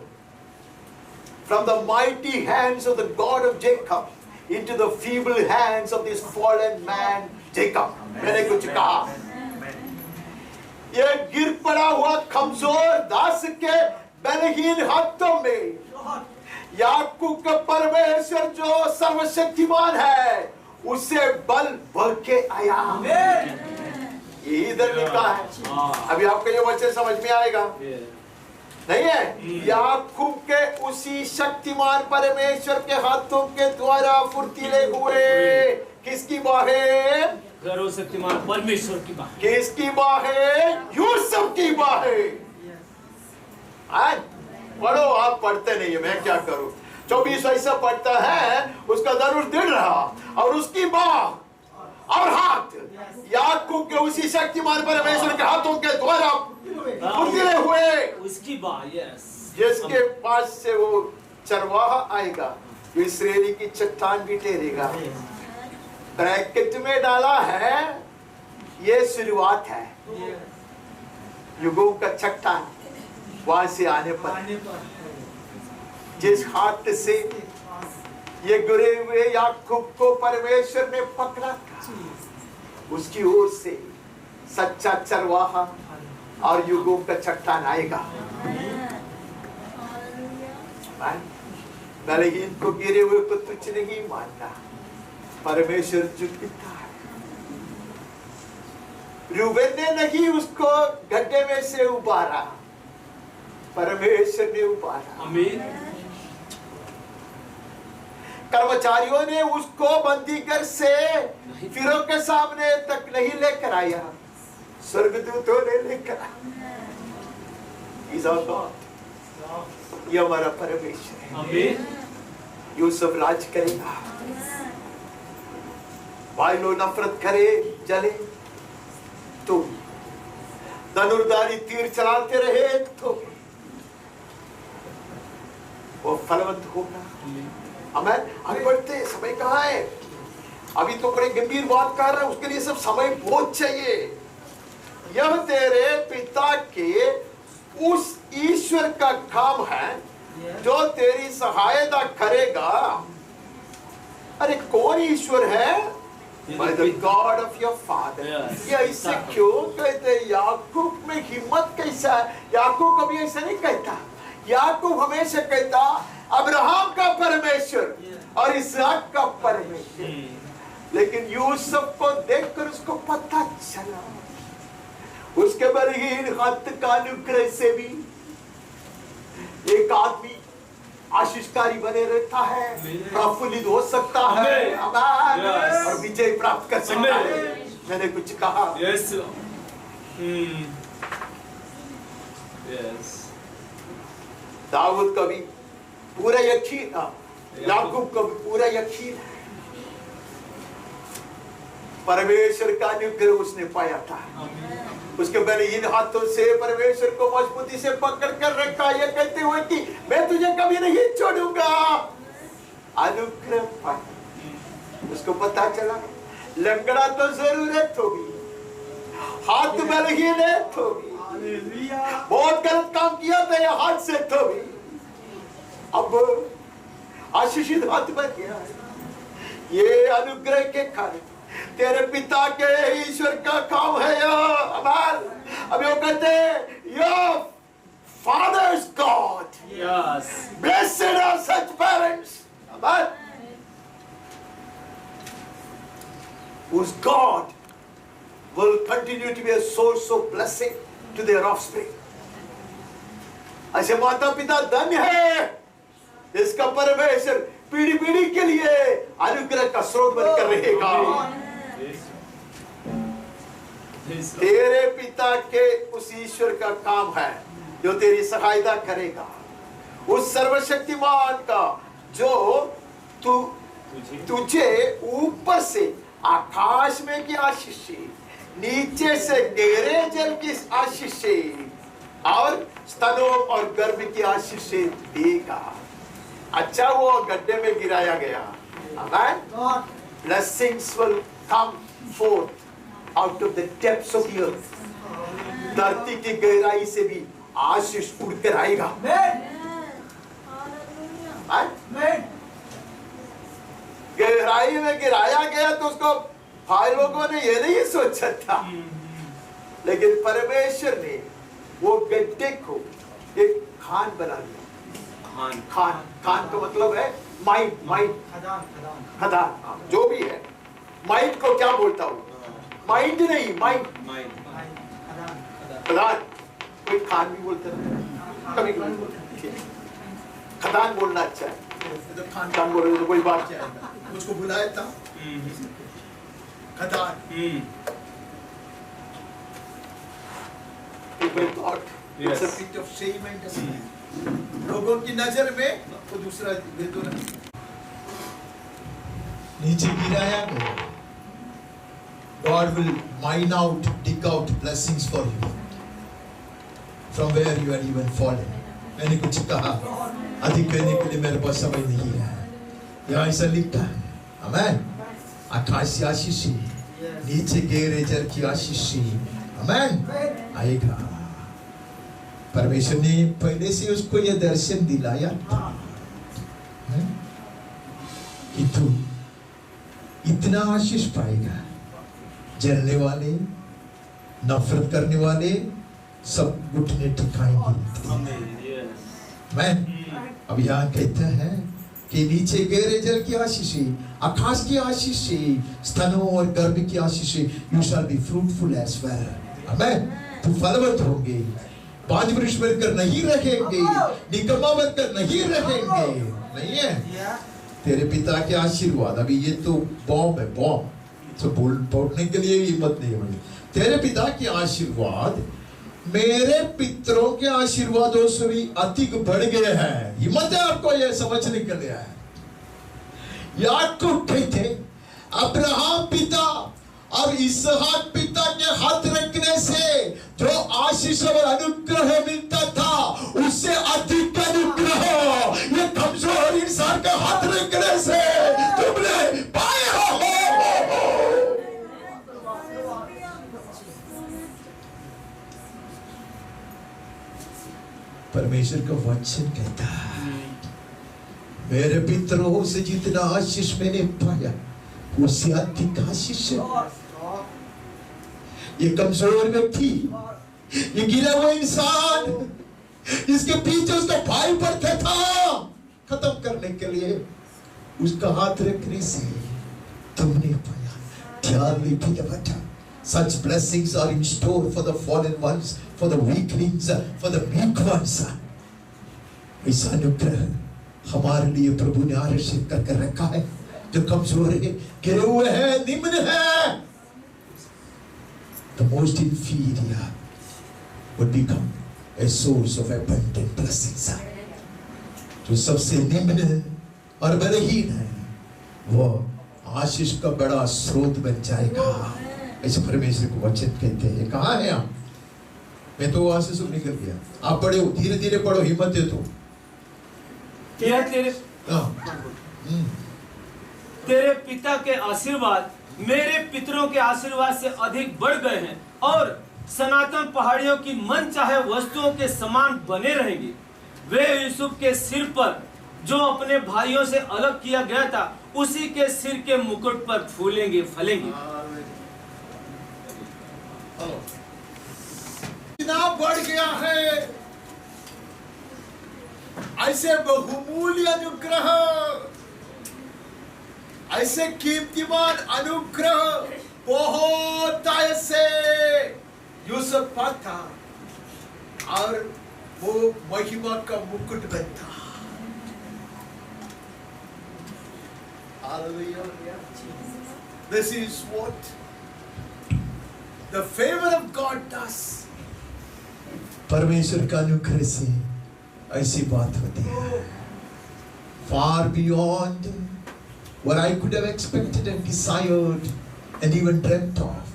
from the mighty hands of the God of Jacob into the feeble hands of this fallen man Jacob. मैंने कुछ कहा, ये गिर पड़ा हुआ कमजोर दास के बलहीन हाथों में याकूब का परमेश्वर जो सर्वशक्तिमान है, उससे बल भर के आया। ये इधर लिखा है। अभी आपको ये वचन समझ में आएगा, नहीं है? याकूब के उसी शक्तिमान परमेश्वर के हाथों के द्वारा फुर्तीले हुए, किसकी बाहें? सर्वशक्तिमान परमेश्वर की बाहें। किसकी बाहें? यूसुफ की बाहें। आज पढ़ो, आप पढ़ते नहीं है, मैं क्या करूं? 24 ऐसा पढ़ता है, उसका धनुष दृढ़ रहा, और उसकी बाह और हाथ याकूब के उसी शक्तिमान परमेश्वर के हाथों के द्वारा फुर्तीले हुए। उसकी बात, यस, जिसके पास से वो चरवाहा आएगा, जो इस्राएली की चट्टान भी ठहरेगा। ब्रैकेट में डाला है, ये शुरुआत है, युगों का चट्टान वहां से आने पर जिस हाथ से ये गिरे हुए याकूब को परमेश्वर ने पकड़ा था। उसकी ओर से सच्चा चरवाहा और युगों का चट्टान आएगा। बलहीन को गिरे हुए को तुच्छ नहीं मानना, परमेश्वर झुकता है। रूबेन ने नहीं उसको गड्ढे में से उबारा, परमेश्वर ने उबारा। आमीन। कर्मचारियों ने उसको बंदीगर से फिरौन के सामने तक नहीं लेकर आया, स्वर्गदूतों ने लेकर आया। ये हमारा परमेश्वर है। आमीन। यूसुफ राज करेगा। भाई लोग नफरत करे, जले तो, धनुर्धारी तीर चलाते रहे तो वो फलवंत होगा। हमें आगे बढ़ते, समय कहाँ है? अभी तो बड़े गंभीर बात कर रहे हैं, उसके लिए सब समय बहुत चाहिए। यह तेरे पिता के उस ईश्वर का काम है जो तेरी सहायता करेगा। अरे कौन ईश्वर है? By the God of your father. ये ऐसे क्यों कहते? याकूब में हिम्मत कैसा है? याकूब कभी ऐसा नहीं कहता। याकूब हमेशा कहता अब्राहम का परमेश्वर और इसहाक का परमेश्वर। लेकिन यूसुफ को देखकर उसको पता चला, उसके बलहीन हाथ का अनुग्रह से भी एक आदमी आशीषकारी बने रहता है, प्रफुल्लित हो सकता है और विजय प्राप्त कर सकता है। मैंने कुछ कहा? Yes yes. दाऊद का भी पूरा यकीन था, याकूब का भी पूरा यकीन है। परमेश्वर का अनुग्रह उसने पाया था। उसके बलहीन हाथों से परमेश्वर को मजबूती से पकड़ कर रखा, ये कहते हुए कि मैं तुझे कभी नहीं छोड़ूंगा। अनुग्रह पाया। उसको पता चला लंगड़ा तो जरूरत होगी, हाथ बलहीन है तो भी, बहुत गलत काम किया था ये हाथ से तो भी, अब आशीषित हाथ बन गया। ये अनुग्रह के कारण तेरे पिता के ईश्वर का काम है। अभी वो कहते your fathers God, yes, blessed are such parents whose God will continue to be a source of blessing to their offspring. ऐसे माता पिता धन्य है, इसका परमेश्वर पीढ़ी पीढ़ी के लिए अनुग्रह का स्रोत बनकर रहेगा। तेरे पिता के उस ईश्वर का काम है जो तेरी सहायता करेगा, उस सर्वशक्तिमान का जो तुझे ऊपर से आकाश में की आशीष, नीचे से गहरे जल की आशीष और स्तनों और गर्भ की आशीष देगा। अच्छा वो गड्ढे में गिराया गया। Amen. Blessings will come forth out of the depths of the earth. धरती की गहराई से भी आशीष उड़कर आएगा। गहराई में गिराया गया तो उसको भाई लोगों ने ये नहीं सोचा था, लेकिन परमेश्वर ने वो गड्ढे को एक खान बना दिया। खान का मतलब है माइंड, खदान, जो भी है। माइंड को क्या बोलता हूँ? माइंड नहीं, माइंड, खदान। कोई खान भी बोलते हैं कभी कभी। खदान बोलना अच्छा है, खान बोल रहे तो कोई बात क्या है, मुझको बुलाया था खदान। It's a bit of shame and disgrace. लोगों की नजर में तो दूसरा दे दो ना। नीचे गिराया गया। God will mine out, dig out blessings for you from where you are even fallen. मैंने कुछ कहा, अधिक कहने के लिए मेरे पास समय नहीं है। यहाँ ऐसा लिखा है, आमेन। आकाश की आशीष, नीचे गहरे जल की आशीष, आमेन, आएगा। परमेश्वर ने पहले से उसको यह दर्शन दिलाया था। कि तू इतना आशीष पाएगा, जलने वाले, नफरत करने वाले सब घुटने टिकाएंगे। मैं अब यहाँ कहता है कि नीचे गहरे जल की आशीष, आकाश की आशीष, स्तनों और गर्भ की आशीष, you shall be fruitful as well. आमेन। तू फलवत होंगे, पांच वृक्ष बनकर नहीं रहेंगे, निकम्मा बनकर नहीं रहेंगे। नहीं है तेरे पिता के आशीर्वाद। अभी ये तो बॉम्ब है, बॉम्ब तो बोलने के लिए हिम्मत नहीं होगी। तेरे पिता के आशीर्वाद मेरे पितरों के आशीर्वादों से भी अधिक बढ़ गए हैं। हिम्मत है आपको यह समझने के लिए है। याकूब कहते अब्राहम पिता और इसहाक पिता के हाथ रखने से जो आशीष और अनुग्रह मिलता था, उससे अधिक अनुग्रह ये कमजोर इंसान के हाथ रखने से तुमने पाया हो। परमेश्वर का वचन कहता है मेरे पितरों से जितना आशीष मैंने पाया, उससे अधिक आशीष है। ये कमजोर व्यक्ति, ये गिरा हुआ इंसान, इसके पीछे उसका भाई पड़ता था खत्म करने के लिए, उसका हाथ रखने से तुमने पाया। ध्यान दीजिए बेटा, such blessings are in store for the fallen ones, for the weaklings, for the weak ones. इस अनुग्रह हमारे लिए प्रभु ने आरक्षित करके रखा है। जो कमजोर है, गिरे हुए हैं, निम्न है, the most inferior would become a source of abundant blessings. जो सबसे निम्न और बलहीन है, वो आशीष का बड़ा स्रोत बन जाएगा। ऐसे परमेश्वर को वचन कहते हैं। कहाँ है आप? मैं तो वहां से सुन निकल गया। आप पढ़ो, धीरे धीरे पढ़ो, हिम्मत दे तो। तेरे पिता के आशीर्वाद मेरे पितरों के आशीर्वाद से अधिक बढ़ गए हैं और सनातन पहाड़ियों की मन चाहे वस्तुओं के समान बने रहेंगे। वे यूसुफ के सिर पर जो अपने भाइयों से अलग किया गया था, उसी के सिर के मुकुट पर फूलेंगे, फलेंगे। इतना बढ़ गया है, ऐसे बहुमूल्य अनुग्रह, ऐसे कीर्तिमान अनुग्रह बहुत ऐसे यूसुफ पाता और वो महिमा का मुकुट बनता। Hallelujah. This is what the favor of God does. परमेश्वर का अनुग्रह से ऐसी बात होती है। Far beyond what I could have expected and desired and even dreamt of.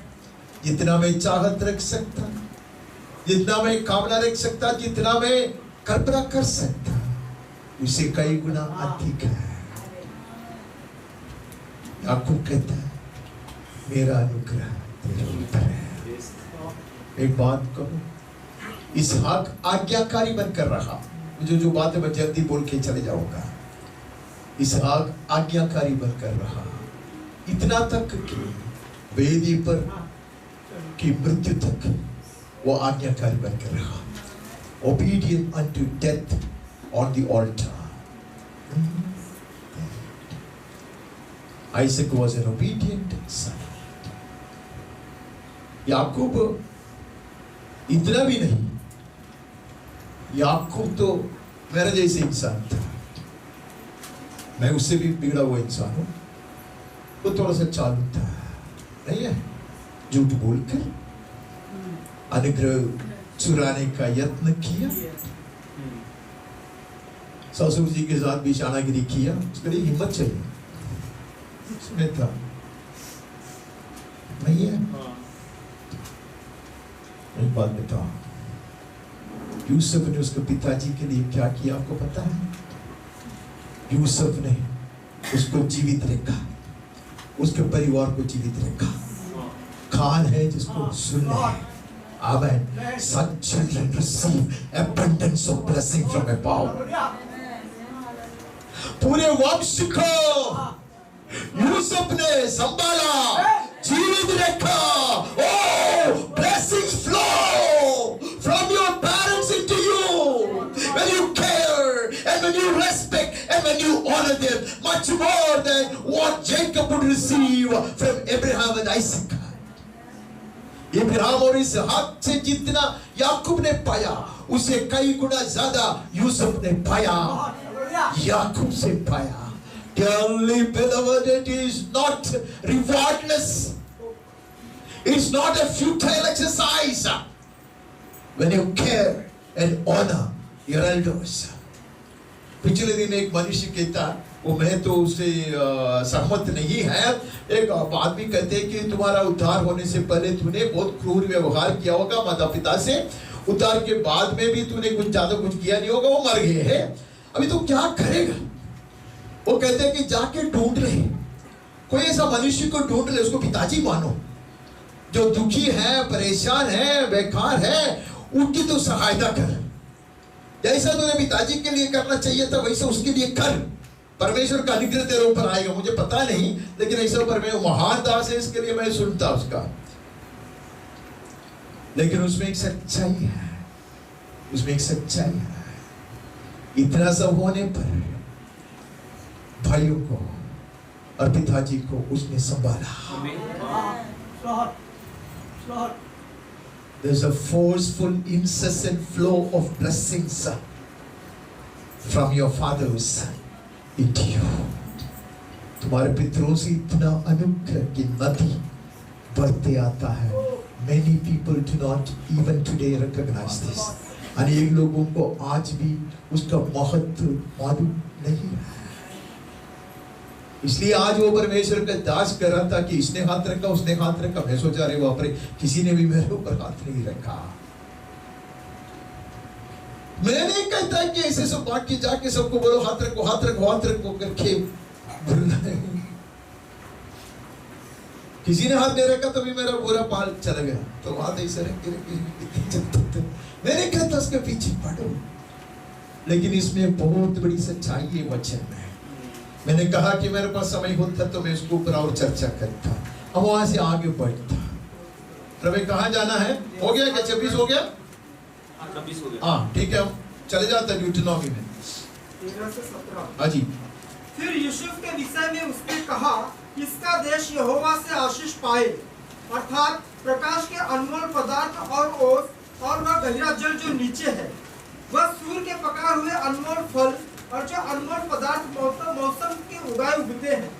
जितना मैं चाहत रख सकता, जितना मैं कामना रख सकता, जितना मैं कल्पना कर सकता, उससे कई गुना अधिक है। याकूब कहता है मेरा अनुग्रह तेरे ऊपर है। एक बात कहूं, इसहाक आज्ञाकारी बनकर रहा। जो बातें मैं जल्दी बोल के चले जाऊंगा। इसहाक आज्ञाकारी बनकर रहा, इतना तक कि वेदी पर की मृत्यु तक वो आज्ञाकारी बनकर रहा। Obedient unto death on the altar. Isaac was an obedient son. याकूब इतना भी नहीं, याकूब तो मेरे जैसे इंसान था, मैं उससे भी बिगड़ा हुआ इंसान हूं। वो थोड़ा सा चालू था, नहीं है? झूठ बोलकर अनुग्रह चुराने का यत्न किया, ससुर जी के साथ भी शानागिरी किया। उसके लिए हिम्मत चाहिए, उसमें था नहीं है। एक बात बताओ, यूसुफ ने उसके पिताजी के लिए क्या किया आपको पता है? यूसुफ ने उसको जीवित रखा, उसके परिवार को जीवित रखा। कान है जिसको सुनना है। Amen. Such children receive abundance of blessing from above. पूरे वंश को यूसुफ ने संभाला, जीवित रखा। Oh, blessings flow from your parents into you when you care and when you respect and when you honor them much more than what Jacob would receive from Abraham and Isaac. Ibrahim और इसहाक से जितना याकूब ने पाया, उसे कई गुना ज्यादा यूसुफ ने पाया, याकूब से पाया। Dearly beloved, it is not rewardless. It's not a futile exercise when you care and honor your elders. पिछले दिन एक मनुष्य कहता, वो मैं तो उससे सहमत नहीं है, एक आदमी कहते हैं कि तुम्हारा उद्धार होने से पहले तूने बहुत क्रूर व्यवहार किया होगा माता पिता से, उद्धार के बाद में भी तूने कुछ ज्यादा कुछ किया नहीं होगा, वो मर गए हैं, अभी तो क्या करेगा? वो कहते हैं कि जाके ढूंढ ले, कोई ऐसा मनुष्य को ढूंढ ले, उसको पिताजी मानो, जो दुखी है, परेशान है, बेकार है, उनकी तो सहायता कर। जैसा तूने पिताजी के लिए करना चाहिए था वैसा उसके लिए कर, परमेश्वर का अनुग्रह तेरे ऊपर आएगा। मुझे पता नहीं, लेकिन ऐसा पर मैं महान दास है, इसके लिए मैं सुनता उसका। लेकिन उसमें एक सच्चाई है, उसमें एक सच्चाई है। इतना सब होने पर भाइयों को और पिताजी को उसने संभाला। There's a forceful, incessant flow of blessings from your fathers into you. तुम्हारे पितरों से इतना अनुग्रह की नदी बढ़ते आता है। Many people do not even today recognize this. अनेक लोगों को आज भी उसका महत्व मालूम नहीं है। इसलिए आज वो परमेश्वर का दास कर रहा था कि इसने हाथ रखा, उसने हाथ रखा, मैं सोचा रहे बाप रे, किसी ने भी मेरे ऊपर हाथ नहीं रखा। मैं नहीं कहता कि ऐसे सब बात की जाके सबको बोलो हाथ रखो, हाथ रखो, हाथ रखो करके किसी ने हाथ नहीं रखा तभी मेरा पूरा पाल चला गया, तो हाथ ऐसे रख के मैं नहीं कहता उसके पीछे पढ़ो, लेकिन इसमें बहुत बड़ी सच्चाई है वचन में। मैंने कहा कि मेरे पास समय होता तो मैं इसके ऊपर और चर्चा करता, अब वहां से आगे बढ़ता। प्रभु कहाँ जाना है? हो गया क्या? 26 हो गया? 26 हो गया। हाँ ठीक है, हम चले जाते हैं ड्यूटेरोनॉमी में। 13 से 17। हाँ जी। फिर यूसुफ के विषय में उसने कहा, इसका देश यहोवा से आशीष पाए, अर्थात प्रकाश के अनमोल पदार्थ और ओस, और वह गहरा जल जो नीचे है, वह सूर्य के पकाए हुए अनमोल फल और जो अनमोल पदार्थ मौसम के उगाए उगते हैं,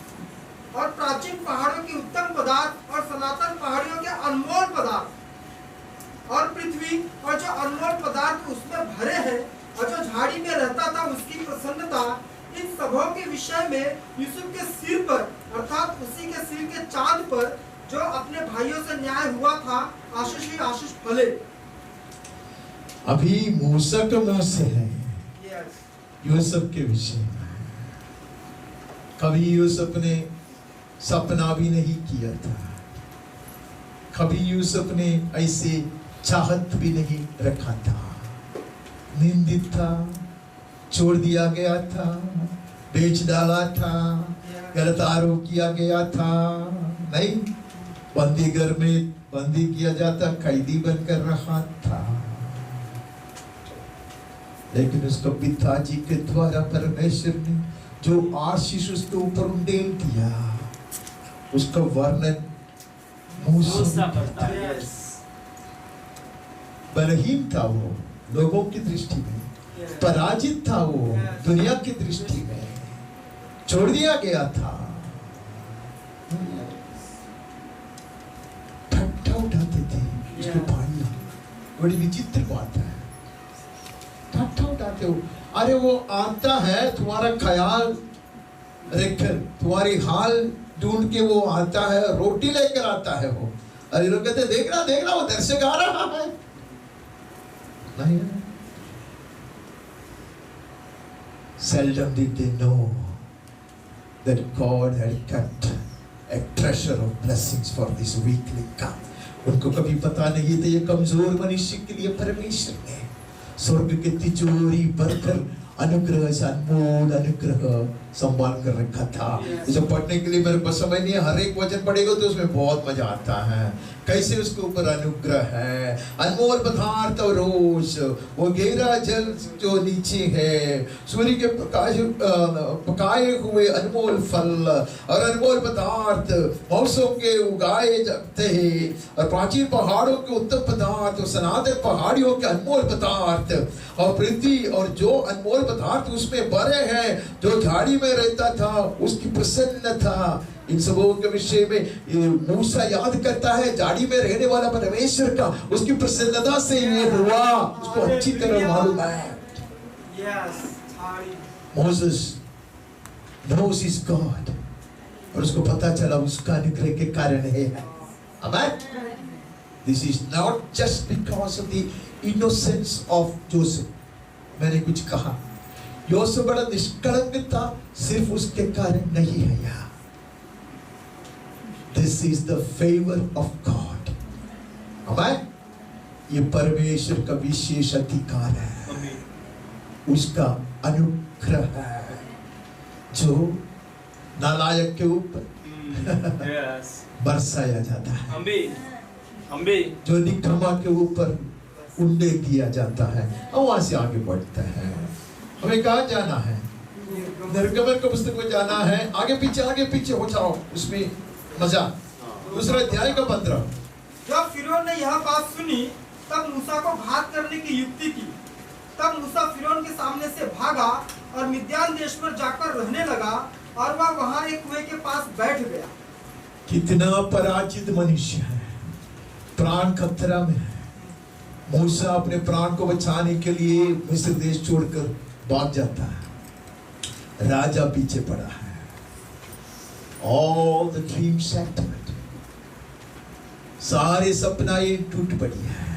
और प्राचीन पहाड़ों के उत्तम पदार्थ और सनातन पहाड़ियों के अनमोल पदार्थ, और पृथ्वी और जो अनमोल पदार्थ उसमें भरे हैं, और जो झाड़ी में रहता था उसकी प्रसन्नता, इन सबों के विषय में यूसुफ के सिर पर, अर्थात उसी के सिर के चांद पर जो अपने भाइयों से न्याय हुआ था, आशीष ही आशीष फले। अभी मूसा के मुंह से है यूसुफ के विषय में। कभी यूसुफ ने सपना भी नहीं किया था, कभी यूसुफ ने ऐसे चाहत भी नहीं रखा था, निंदित था, छोड़ दिया गया था, बेच डाला था, गलत आरोप किया गया था, नहीं, बंदी घर में बंदी किया जाता, कैदी बनकर रहा था। लेकिन उसको पिताजी के द्वारा परमेश्वर ने जो आशीष उसके ऊपर उंडेल दिया, उसका वर्णन मूसा करता है। बलहीन था वो लोगों की दृष्टि में, पराजित था वो दुनिया की दृष्टि में, छोड़ दिया गया था। ठट्ठा उठाते थे उसके भाइयों, बड़ी विचित्र बात है, ठट्ठा उठाते हो। अरे वो आता है तुम्हारा ख्याल रखकर, तुम्हारी हाल ढूंढ के वो आता है, रोटी लेकर आता है वो। अरे लोग कहते देखना देखना वो दर्शक आ रहा है, नहीं। Seldom did they know that God had kept a treasure of blessings for this weakling. उनको कभी पता नहीं था ये कमजोर मनुष्य के लिए परमेश्वर ने स्वर्ग के तिजोरी भरकर अनुग्रह से अनमोल अनुग्रह संभाल कर रखा था। इसे पढ़ने के लिए मेरे पास समय नहीं है, हर एक वचन पढ़ेगा तो उसमें बहुत मजा आता है। कैसे उसके ऊपर अनुग्रह है, अनमोल पदार्थ और रोज, वो गहरा जल जो नीचे है, सूर्य के प्रकाश पकाए हुए अनमोल फल और अनमोल पदार्थ, मौसम के उगाए जाते हैं, और प्राचीन पहाड़ों के उत्तम पदार्थ और सनातन पहाड़ियों के अनमोल पदार्थ, और पृथ्वी और जो अनमोल पदार्थ उसमें भरे हैं, जो झाड़ी में रहता था उसकी प्रसन्नता। इन सबों के विषय में मूसा याद करता है, झाड़ी में रहने वाला परमेश्वर का उसकी प्रसन्नता से ये हुआ, उसको अच्छी तरह मालूम है। मोसेस knows his God, और उसको पता चला उसका अनुग्रह के कारण है। Amen? This is not just because of the innocence of Joseph. मैंने कुछ कहा, योसेफ बड़ा निष्कलंक था, सिर्फ उसके कारण नहीं है यहाँ। This is the favor of God. Amen? ये परमेश्वर का विशेष अधिकार है, उसका अनुग्रह है जो नालायक के ऊपर बरसाया जाता है, जो निकम्मा के ऊपर उल्लेख किया जाता है। और वहां से आगे बढ़ता है। हमें कहाँ जाना है? निर्गमन के पुस्तक में जाना है। आगे पीछे हो जाओ, उसमें मजा। दूसरा अध्याय का 15। जब फिरौन ने यह बात सुनी तब मूसा को घात करने की युक्ति की। तब मूसा फिरौन के सामने से भागा और मिद्यान देश में जाकर रहने लगा, और वह वहां एक कुएं के पास बैठ गया। कितना पराजित मनुष्य है, प्राण खतरा में है। मूसा अपने प्राण को बचाने के लिए मिस्र देश छोड़कर भाग जाता है, राजा पीछे पड़ा है। All the dreams shattered, सारे सपनाएं टूट पड़ी है।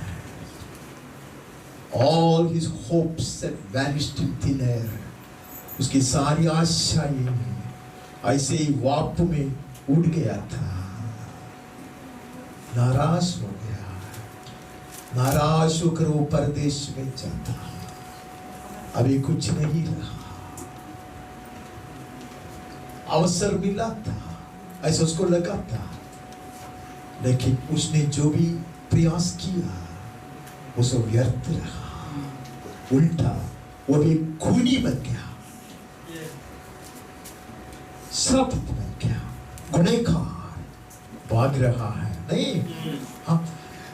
All his hopes had vanished in thin air, उसकी सारी आशाएं ऐसे ही वाप में उड़ गया था। नाराज हो गया, नाराज होकर वो परदेश में जाता। अभी कुछ नहीं रहा, अवसर मिला था ऐसा उसको लगा था, लेकिन उसने जो भी प्रयास किया वो सब व्यर्थ रहा। उल्टा वो भी खूनी बन गया, श्रापित बन गया, गुनहगार भाग रहा है। नहीं, हम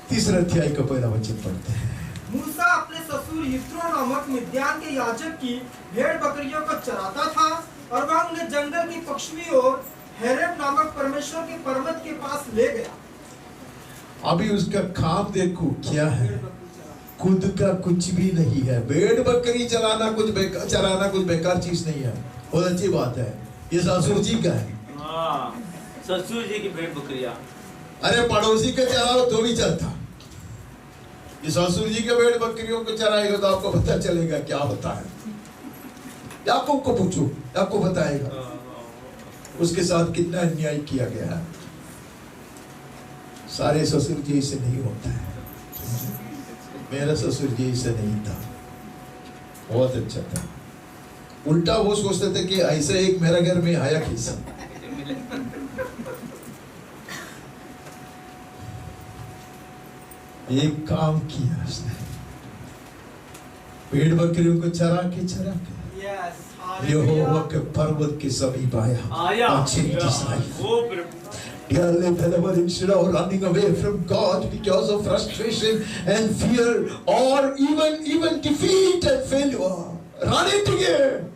तीसरा अध्याय का पहला वचन पढ़ते हैं। मूसा अपने ससुर यित्रो नामक मिद्यान के याजक की भेड़ बकरियों को चराता था, और वह उन्हें जंगल की पश्चिमी ओर हेरेब नामक परमेश्वर के पर्वत के पास ले गया। अभी उसका काम देखो क्या है, खुद का कुछ भी नहीं है। भेड़ बकरी चराना कुछ बेकार चीज नहीं है, बहुत अच्छी बात है। ये ससुर जी का है। ससुर जी की भेड़ बकरियां, अरे पड़ोसी के चराओ तो भी चलता, ये ससुर जी के भेड़ बकरियों को चराएगा तो आपको पता चलेगा क्या होता है। याकूब को पूछो, याकूब बताएगा उसके साथ कितना अन्याय किया गया है। सारे ससुर जी से नहीं होता है, मेरा ससुर जी से नहीं था, बहुत अच्छा था। उल्टा वो सोचते थे कि ऐसे एक मेरा घर में आया कैसा। एक काम किया उसने, भेड़ बकरियों को चरा के यहोवा के पर्वत के समीप आया। Instead of running away from God because of frustration and fear or even defeat and failure, run into Him.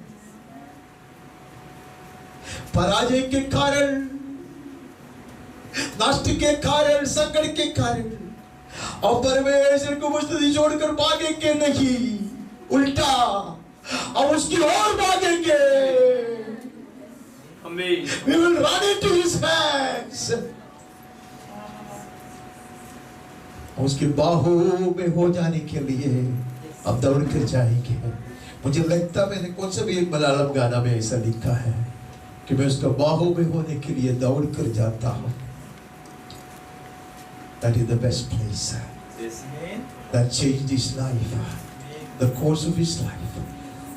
पराजय के कारण, नष्ट के कारण, संकट के कारण, और परमेश्वर को मुस्तैद छोड़कर भागेंगे नहीं, उल्टा अब उसकी ओर भागेंगे। We will run into His hands. उसकी बाहों में हो जाने के लिए अब दौड़ कर जाएंगे। मुझे लगता मैंने कौन सा भी एक मलयालम गाना में ऐसा लिखा है कि मैं उसका बाहों में होने के लिए दौड़ कर जाता हूँ। That is the best place. That changed his life, the course of his life.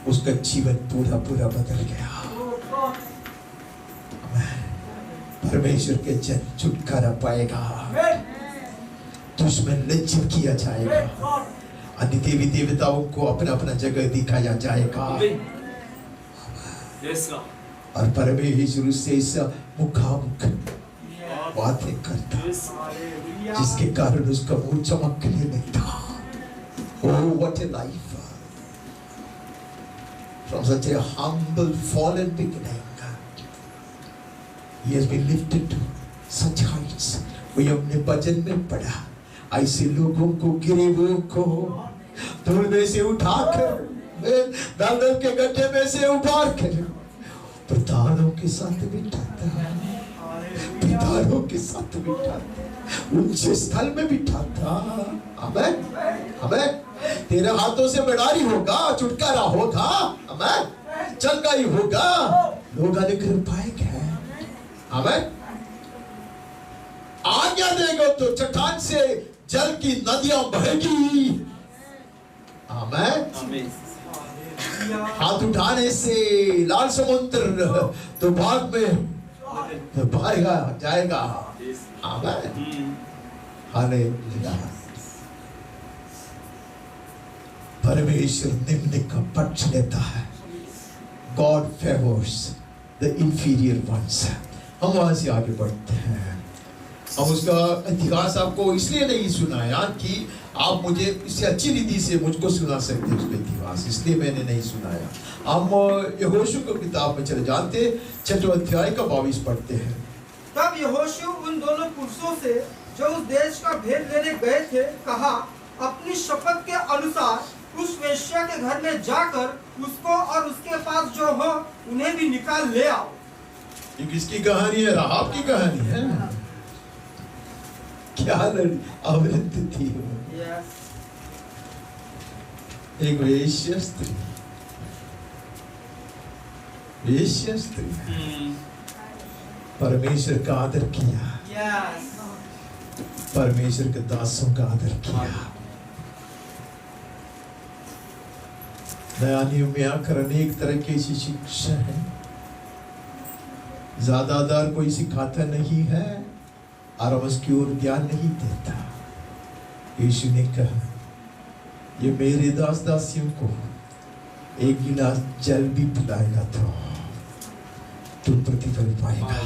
उसका जीवन पूरा पूरा बदल गया। परमेश्वर के जन छुटकारा पाएगा, दुश्मन लज्जित किया जाएगा, अन्य देवी देवताओं को अपना अपना जगह दिखाया जाएगा और परमेश्वर से मुखामुख बातें करता, जिसके कारण उसका मुंह चमकने लगता। Oh, what a life! From such a humble, fallen beginning, he has been lifted to such heights. वही हमने भजन में पढ़ा, ऐसे लोगों को, गिरेवों को धूल में से उठाकर, दलदल के गड्ढे में से उबार कर प्रधानों के साथ बिठाता, प्रधानों के साथ बिठाता, ऊंचे स्थल में बिठाता। आमेन, आमेन। तेरे हाथों से बड़ारी होगा, छुटकारा होगा, आमेन, चंगाई होगा, लोग अनुग्रह पाएंगे। आमेन। आज्ञा देगा तो चट्टान से जल की नदियां बहेगी। आमेन। हाथ उठाने से लाल समुद्र तो भाग में तो बहेगा जाएगा। आमेन। हालेलुया। परमेश्वर निम्न का पक्ष लेता है। God favors the inferior ones. हम वहां से आगे बढ़ते हैं। हम उसका इतिहास आपको इसलिए नहीं सुनाया कि आप मुझे इससे अच्छी रीति से मुझको सुना सकते उसका इतिहास, इसलिए मैंने नहीं सुनाया। हम यहोशू की किताब में चले जाते, 6 अध्याय का 22 पढ़ते हैं। तब यहोशू उन दोनों पुरुषों से जो उस देश का भेद लेने गए थे कहा, अपनी शपथ के अनुसार उस वेश्या के घर में जाकर उसको और उसके पास जो हो उन्हें भी निकाल ले आओ। ये किसकी कहानी है? राहाब की कहानी है। क्या अवृत थी वो? एक वेश्या स्त्री, वेश्या स्त्री परमेश्वर का आदर किया, परमेश्वर के दासों का आदर किया। नया नियम में आकर अनेक तरह की ऐसी शिक्षा है, ज्यादातर कोई सिखाता नहीं है और उसकी ओर ध्यान नहीं देता। यीशु ने कहा, ये मेरे दास दासियों को एक गिलास जल भी पिलाएगा तो प्रतिफल पाएगा,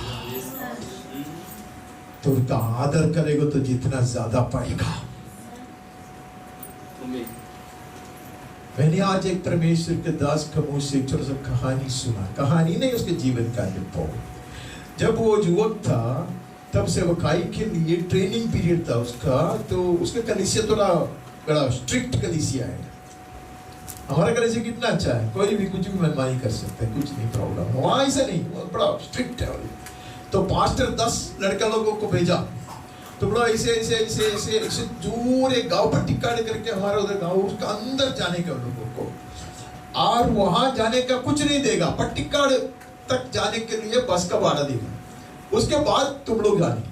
तो उनका आदर करेगा तो जितना ज्यादा पाएगा। मैंने आज एक परमेश्वर के दास का मुंह से छोटा सा कहानी सुना, कहानी नहीं, उसके जीवन का अनुभव। जब वो युवक था तब सेवकाई के लिए ट्रेनिंग पीरियड था उसका, तो उसका कलीसिया थोड़ा बड़ा स्ट्रिक्ट कलीसिया है। हमारा कलीसिया कितना अच्छा है, कोई भी कुछ भी मनमानी कर सकता है, कुछ नहीं प्रॉब्लम। वहाँ ऐसा नहीं, बड़ा स्ट्रिक्ट है। तो पास्टर 10 लड़का लोगों को भेजा, तो बड़ा ऐसे ऐसे ऐसे ऐसे ऐसे दूर एक गांव पर टिक्का करके हमारा उधर गांव, उसका अंदर जाने का लोगों को, और वहां जाने का कुछ नहीं देगा, पट्टिकाड़ तक जाने के लिए बस का भाड़ा देगा। उसके बाद तुम लोग जाने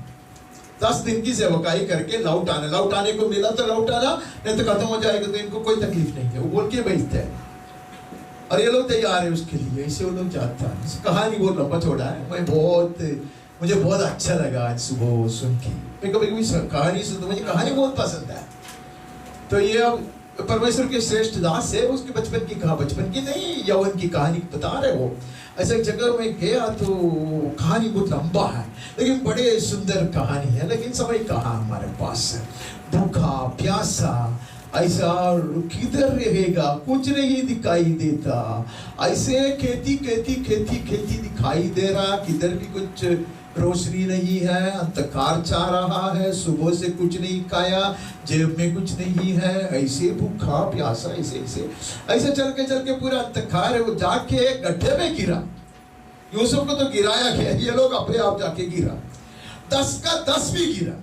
10 दिन की सेवकाई करके लौट आने, लौट आने को मिला तो लौट आना, नहीं तो खत्म हो जाएगा, तो इनको कोई तकलीफ नहीं है, वो बोल के भेजते हैं। और ये लोग तैयार है उसके लिए, ऐसे वो लोग जाता है। कहानी बहुत लंबा छोड़ा है, मुझे बहुत अच्छा लगा आज सुबह सुन के। मैं कभी कभी कहानी सुनता, मुझे कहानी बहुत पसंद है। तो ये अब परमेश्वर के श्रेष्ठ दास है, उसके बचपन की कहा, बचपन की नहीं यौवन की कहानी बता रहे वो। ऐसे जगह में गया तो कहानी बहुत लंबा है, लेकिन बड़े सुंदर कहानी है। लेकिन समय कहाँ हमारे पास है, भूखा प्यासा ऐसा किधर रहेगा, कुछ नहीं दिखाई देता, ऐसे खेती खेती खेती खेती दिखाई दे रहा, किधर भी कुछ रोशनी नहीं है, अंधकार छा रहा है, सुबह से कुछ नहीं खाया, जेब में कुछ नहीं है, ऐसे भूखा प्यासा ऐसे ऐसे ऐसे चल के पूरा अंधकार है। वो जाके गड्ढे में गिरा, यूसुफ को तो गिराया गया, ये लोग अपने आप जाके गिरा, 10 का 10 भी गिरा।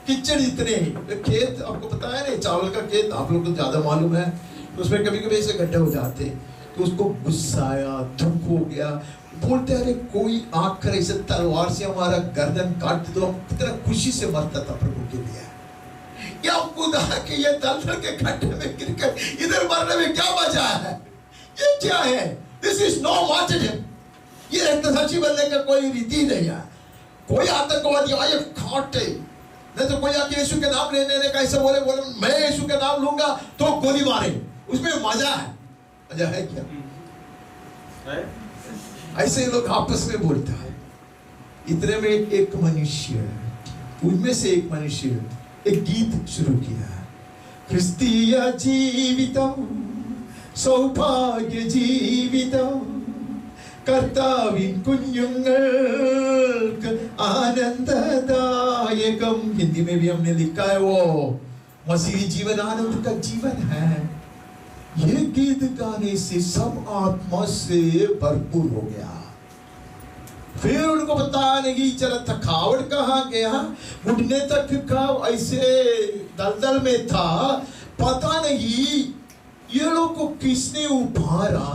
किचड़ इतने ही, खेत आपको पता है ना, चावल का खेत आप लोग को ज्यादा मालूम है, तो उसमें कभी कभी ऐसे गड्ढे हो जाते, तो उसको गुस्सा आया, दुख हो गया, बोलते अरे कोई आकर ऐसे तलवार से हमारा गर्दन काट दो, कितना खुशी से मरता था प्रभु के लिए। क्या कूदा कि ये दलदल के खड्डे में गिरकर इधर मरने में क्या मजा है? ये क्या है? This is no martyrdom. ये रक्तसाक्षी बनने का कोई रीति नहीं है। कोई आतंकवादी आए खाटे, नहीं तो कोई आके यीशु के नाम लेने का ऐसे बोले मैं यीशु के नाम लूंगा तो गोली मारे, उसमें मजा है? मजा है क्या? ऐसे ही लोग आपस में बोलता है। इतने में एक मनुष्य, उनमें से एक मनुष्य एक गीत शुरू किया, क्रिस्तीय जीवितम सौभाग्य जीवितम कर्ताविन कुंजुंगल आनंददायकम। हिंदी में भी हमने लिखा है वो मसीही जीवन आनंद का जीवन है। ये गीत गाने से सब आत्मा से भरपूर हो गया। फिर उनको पता नहीं चला थकावट कहाँ गया, घुटने तक का ऐसे दलदल में था, पता नहीं ये लोग को किसने उभारा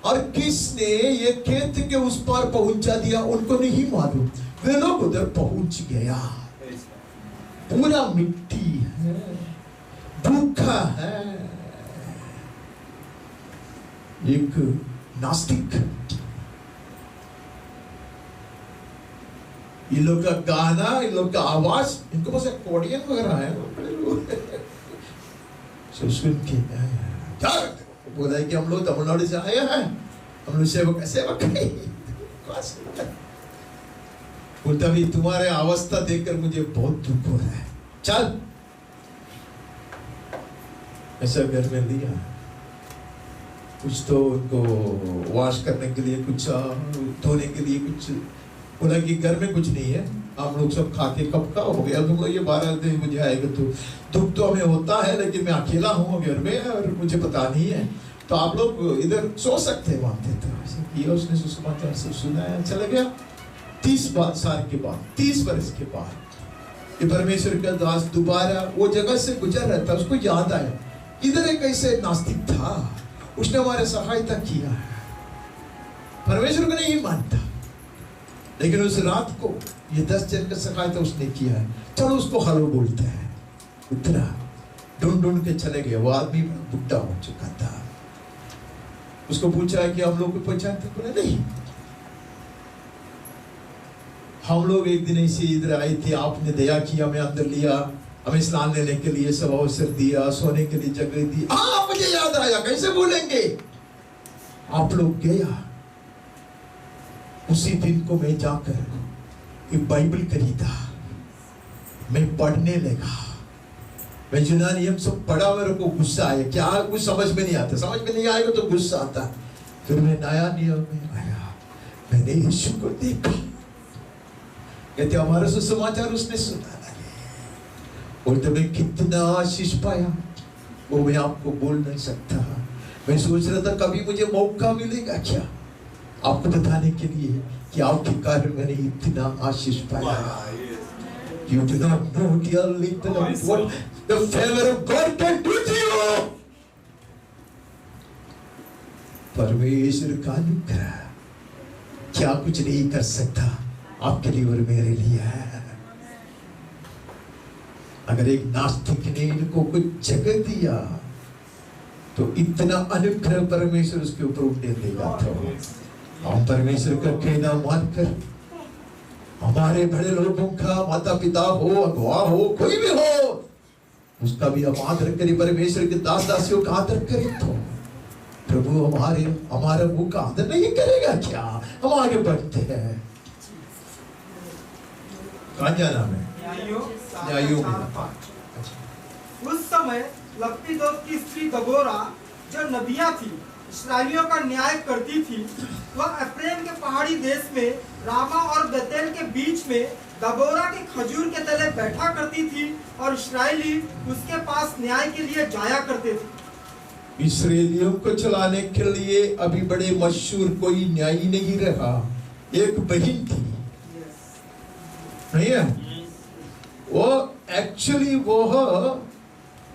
और किसने ये खेत के उस पार पहुंचा दिया, उनको नहीं मालूम। वे लोग उधर पहुंच गया, पूरा मिट्टी है, भूखा है। एक नास्तिक, ये लोग का गाना, इन लोग का आवाज, इनको बस अकॉर्डियन वगैरह है, सुन के क्या बोला है कि हम लोग तमिलनाडु से आए हैं, हम लोग सेवक बोलता भी तुम्हारे अवस्था देखकर मुझे बहुत दुख हो रहा है, चल ऐसा घर में लिया, कुछ तो उनको वॉश करने के लिए, कुछ धोने के लिए, कुछ बोला कि घर में कुछ नहीं है, हम लोग सब खा के कब का हो गया, तुम लोग ये 12 दिन मुझे आएगा तो दुख तो हमें होता है, लेकिन मैं अकेला हूँ घर में और मुझे पता नहीं है, तो आप लोग इधर सो सकते हैं वहां पे। तो ये उसने सुसमाचार से सुनाया, चला गया। 30 साल के बाद, 30 वर्ष के बाद ये परमेश्वर का दास दोबारा वो जगह से गुजर रहा था, उसको याद आया इधर एक ऐसे नास्तिक था, उसने हमारे सहायता किया है, परमेश्वर को नहीं मानता, लेकिन उस रात को ये 10 जन का सहायता उसने किया है, चलो उसको हेलो बोलते हैं। उतरा, ढूंढ के चले गए, वो आदमी बुढ़ा हो चुका था। उसको पूछा है कि हम लोग को पहचानते? बोले नहीं, हम लोग एक दिन ऐसे इधर आए थे, आपने दया किया, हमें अंदर लिया, हमें स्नान लेने के लिए सब अवसर दिया, सोने के लिए जगह दी। हाँ मुझे याद आया, कैसे भूलेंगे, आप लोग गया। उसी दिन को मैं जाकर एक बाइबल खरीदा, मैं पढ़ने लगा, मैं यूनानियम सब पढ़ा, मेरे को गुस्सा आया, क्या कुछ समझ में नहीं आता, समझ में नहीं आएगा तो गुस्सा आता। फिर मैं नया नियम में आया, मैंने यीशु को देखा, कहते हमारा सुसमाचार उसने सुना, और तब मैं कितना आशीष पाया वो मैं आपको बोल नहीं सकता। मैं सोच रहा था कभी मुझे मौका मिलेगा क्या आपको बताने के लिए कि आपके कारण मैंने इतना आशीष पाया। You do not know dear little what the favor of God can do to you. परमेश्वर का अनुग्रह क्या कुछ नहीं कर सकता आपके लिए और मेरे लिए है। अगर एक नास्तिक ने इनको कुछ जगह दिया तो इतना अनुग्रह परमेश्वर उसके ऊपर उठने देगा। तो हम परमेश्वर का कहना मानकर हमारे बड़े लोगों का, माता पिता हो, अगुआ हो, कोई भी हो, उसका भी हम आदर करें, परमेश्वर के दास दासियों का आदर करें, तो प्रभु हमारा मुंह का आदर नहीं करेगा क्या? हम आगे बढ़ते हैं। कहाँ जाना है? उस समय लप्पीदोत की स्त्री दबोरा जो नबिया थी, इस्राएलियों का न्याय करती थी, वह एफ्रेम के पहाड़ी देश में रामा और बेतेल के बीच में दबोरा के खजूर के तले बैठा करती थी और इस्राएली उसके पास न्याय के लिए जाया करते थे। इस्राएलियों को चलाने के लिए अभी बड़े मशहूर कोई न्यायी नहीं रहा, एक बहन थी, नहीं है वो, एक्चुअली वो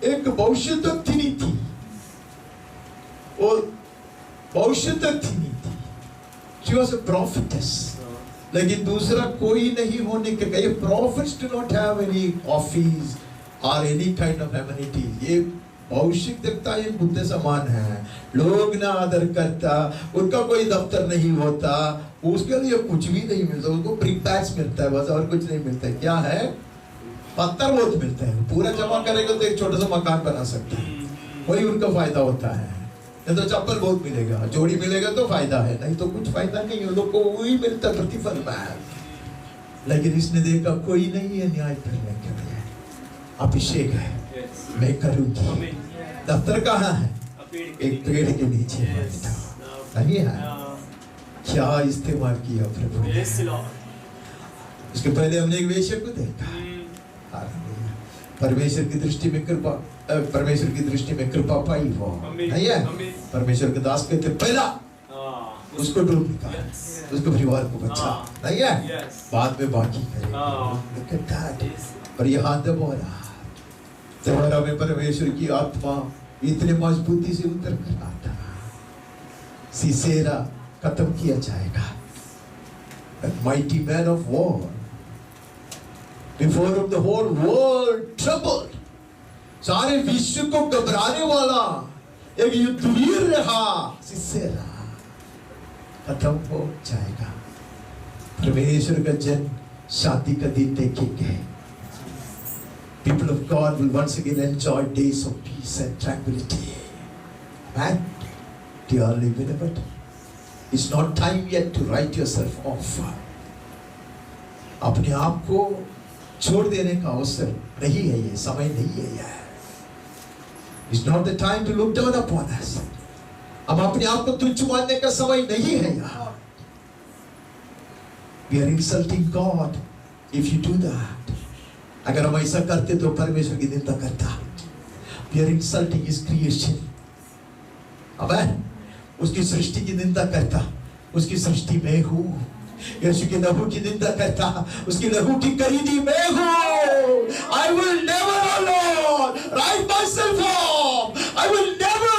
एक भविष्यद्वक्तिनी थी, वो भविष्यद्वक्तिनी थी, she was a prophetess, लेकिन दूसरा कोई नहीं होने के, ये prophets do not have any office, और एनी काइंड ऑफ ह्यूमैनिटी, ये भौतिक दिखता है, बुद्ध समान है, लोग ना आदर करता, उनका कोई दफ्तर नहीं होता, उसके लिए कुछ भी नहीं मिलता, उसको ब्रिक बैग्स मिलता है बस, और कुछ नहीं मिलता है। क्या है? पत्थर बहुत मिलता है, पूरा जमा करेगा तो एक छोटा सा मकान बना सकता है, वही उनका फायदा होता है। नहीं तो चप्पल बहुत मिलेगा, जोड़ी मिलेगा तो फायदा है, नहीं तो कुछ फायदा नहीं है, उन लोग को वही मिलता प्रतिफल में। लेकिन इसने देखा कोई नहीं है न्याय करने के लिए, अभिषेक है, मैं करूंगी। दफ्तर कहाँ है? एक पेड़ के नीचे नहीं है। क्या इस्तेमाल किया प्रभु ने। इसके पहले हमने एक वेश्या को देखा, परमेश्वर की दृष्टि में कृपा, परमेश्वर की दृष्टि में कृपा पाई वो नहीं है। परमेश्वर के दास कहते पहला उसको ढूंढ निकाल, उसको परिवार को बचा, नहीं है, बाद में बाकी करेंगे। पर यहाँ दबोरा में परमेश्वर की आत्मा इतने मजबूती से उतर कर आता, सीसेरा खत्म किया जाएगा। That mighty man of war, before whom the whole world trembled, सारे विश्व को घबराने वाला एक युद्धवीर रहा, सीसेरा खत्म हो जाएगा। परमेश्वर का जन शांति का दिन देखेंगे। People of God will once again enjoy days of peace and tranquility. And dearly beloved, it's not time yet to write yourself off. अपने आप को छोड़ देने का अवसर नहीं है, ये समय नहीं है यह। It's not the time to look down upon us. हम अपने आप को तुच्छ मानने का समय नहीं है यहाँ। We are insulting God if you do that. अगर हम ऐसा करते तो परमेश्वर की निंदा करता। We are insulting His creation. आमेन। उसकी सृष्टि की निंदा करता, उसकी सृष्टि में हूँ। यीशु के लहू की निंदा करता, उसकी लहू की खरीदी में हूँ। I will never alone write myself off. I will never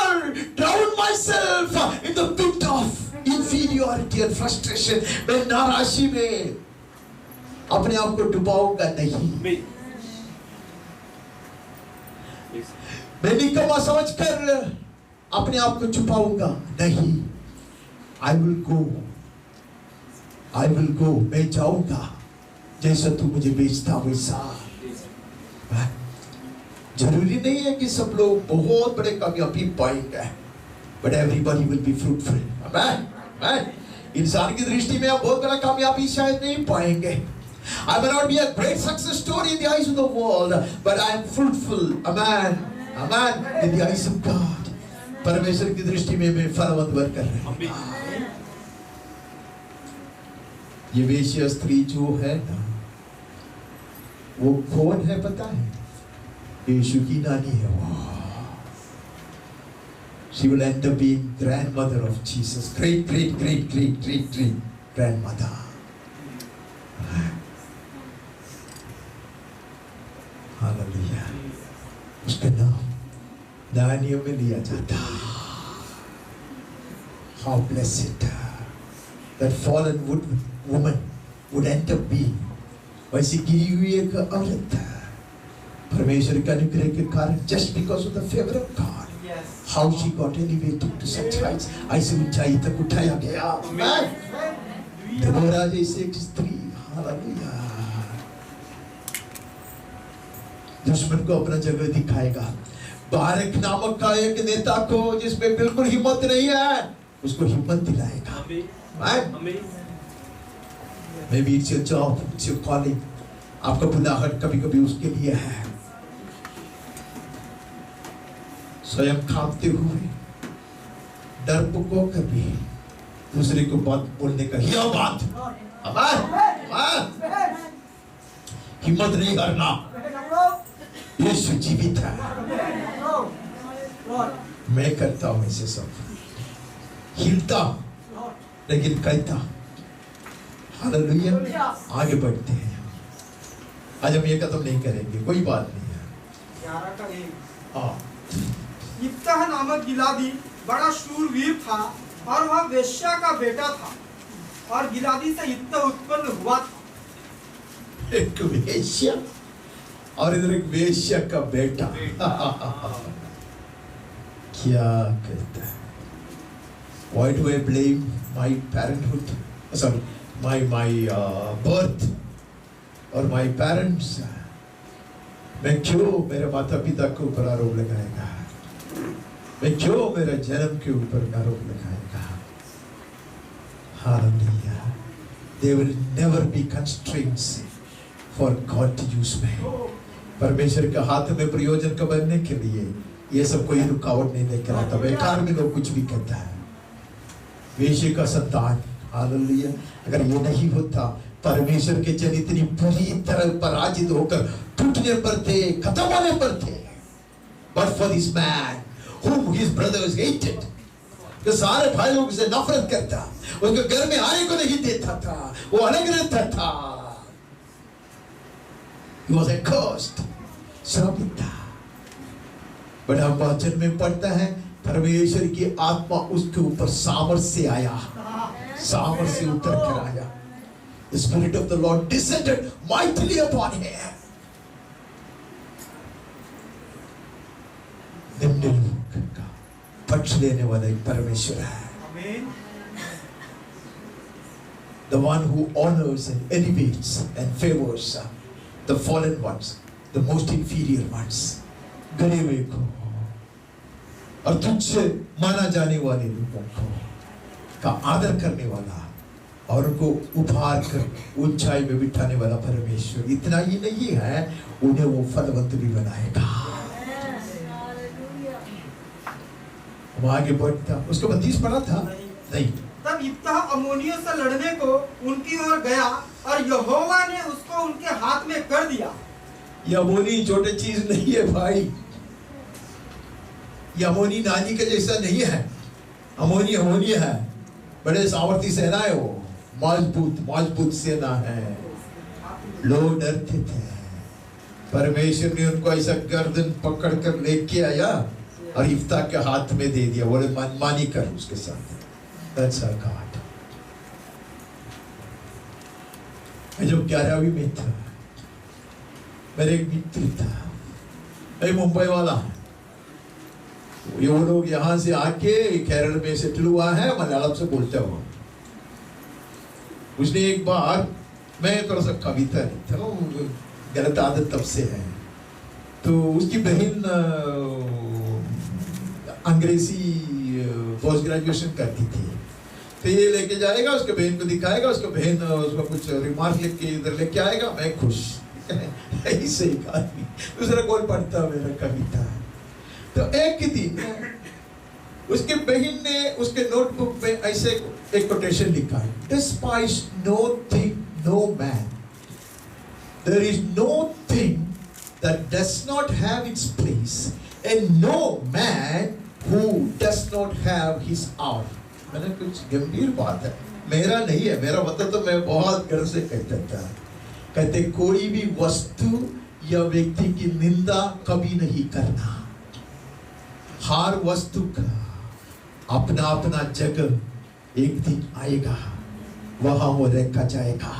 drown myself in the pit of inferiority and frustration. मैं नाराज़ी में अपने आप को डुबाऊंगा नहीं। मैं निकम्मा समझकर अपने आप को छुपाऊंगा नहीं। I will go, मैं जाऊंगा जैसा तू मुझे बेचता वैसा। जरूरी नहीं है कि सब लोग बहुत बड़े कामयाबी पाएंगे, but everybody will be fruitful. Amen. इंसान की दृष्टि में आप बहुत बड़ा कामयाबी शायद नहीं पाएंगे। I may not be a great success story in the eyes of the world, but I am fruitful. Amen. In the eyes of God. परमेश्वर की दृष्टि में मैं फलवंत बनकर रहूंगा। ये वेश्या स्त्री जो है ना, वो कौन है पता है? यीशु की नानी है वो। She will end up being grandmother of Jesus. Great grandmother. Hallelujah. उसका नाम दानियों में लिया जाता। How blessed that fallen woman would end up being. वैसी गिरी हुई एक औरत परमेश्वर के अनुग्रह के कारण, just because of the favor of God, how she got elevated to such heights, ऐसी ऊंचाई तक उठाया गया। दबोरा जैसे एक स्त्री, हालेलुया, दुश्मन को अपना जगह दिखाएगा। बारक नामक का एक नेता को जिसमें बिल्कुल हिम्मत नहीं है, उसको हिम्मत दिलाएगा। Maybe it's your job, it's your calling. आपका बुलाहट कभी कभी उसके लिए है। स्वयं कांपते हुए, डरपोक होकर भी दूसरे को बात बोलने का यह बात, हिम्मत नहीं करना। यीशु जीवित है। मैं करता हूँ इसे सब, हिलता लेकिन कहता। हालेलुया। आगे बढ़ते हैं। आज हम ये खत्म नहीं करेंगे, कोई बात नहीं है। इफ्ताह नामक गिलादी बड़ा शूरवीर था और वह वेश्या का बेटा था, और गिलादी से इफ्ताह उत्पन्न हुआ था। एक वेश्या और इधर एक वेश्या का बेटा क्या करता है? Why do I blame my parenthood? Sorry, my birth or my parents? मैं क्यों मेरे माता पिता के ऊपर आरोप लगाएगा? मैं क्यों मेरे जन्म के ऊपर आरोप लगाएगा? Hallelujah. There will never be constraints for God to use me. परमेश्वर के हाथ में प्रयोजन का बनने के लिए ये सब कोई रुकावट नहीं लेकर आता। बेकार में लोग कुछ भी कहता है। वेश्या का संतान, हालेलुया, अगर ये नहीं होता, परमेश्वर के जन इतनी बुरी तरह पराजित होकर टूटने पर थे, खत्म होने पर थे। But for this man whom his brothers hated, तो सारे भाई लोग उसे नफरत करता, उसके घर में आने को नहीं देता था, वो अलग रहता था। He was accursed, श्रापित था। बट हम वचन में पढ़ता है परमेश्वर की आत्मा उसके ऊपर सामर्थ से आया, सामर्थ से उतर कर आया। The Spirit of the Lord descended mightily upon him. निम्न लोक का पक्ष लेने वाला एक परमेश्वर है। The one who honors and elevates and favors the fallen ones, the most inferior ones, गरे हुए को और तुझसे माना जाने वाले लोगों को का आदर करने वाला और उनको उभार कर ऊंचाई में बिठाने वाला परमेश्वर। इतना ही नहीं है, उन्हें वो फलवंत भी बनाएगा। हम आगे बढ़ता, उसको 32 पढ़ा था नहीं। तब यिप्तह अम्मोनियों से लड़ने को उनकी ओर गया और यहोवा ने उसको उनके हाथ में कर दिया। ये अम्मोनी छोटे चीज नहीं है भाई, ये अम्मोनी नानी के जैसा नहीं है। अम्मोनी है, बड़े सामर्थी सेना है, वो मजबूत सेना है। लोग डरते थे, परमेश्वर ने उनको ऐसा गर्दन पकड़ कर लेके आया और यिप्तह के हाथ में दे दिया, बोले मनमानी कर उसके साथ। That's our God. मैं जब 11वीं में था, मेरे एक मित्र था, मैं मुंबई वाला है, ये वो लोग यहाँ से आके केरल में सेटल हुआ है, मलयालम से बोलते हो। उसने एक बार, मैं थोड़ा सा कविता लिखता हूँ, गलत आदत तब से है, तो उसकी बहन अंग्रेजी पोस्ट ग्रेजुएशन करती थी, तो ये लेके जाएगा, उसके बहन को दिखाएगा, उसके बहन उसको कुछ रिमार्क लिख के इधर लेके आएगा, मैं खुश। ऐसे एक आदमी, दूसरा कौन पढ़ता मेरा कविता। तो एक दिन उसके बहन ने उसके नोटबुक में ऐसे एक कोटेशन लिखा है, Despise no thing, no man. There is no thing that does not have its place, and no man who does not have his hour. मैंने कुछ गंभीर बात है, मेरा नहीं है, मेरा मतलब तो मैं बहुत गर्व से कहता था, कहते कोई भी वस्तु या व्यक्ति की निंदा कभी नहीं करना। हर वस्तु का अपना अपना जगह एक दिन आएगा, वहां वो रखा जाएगा।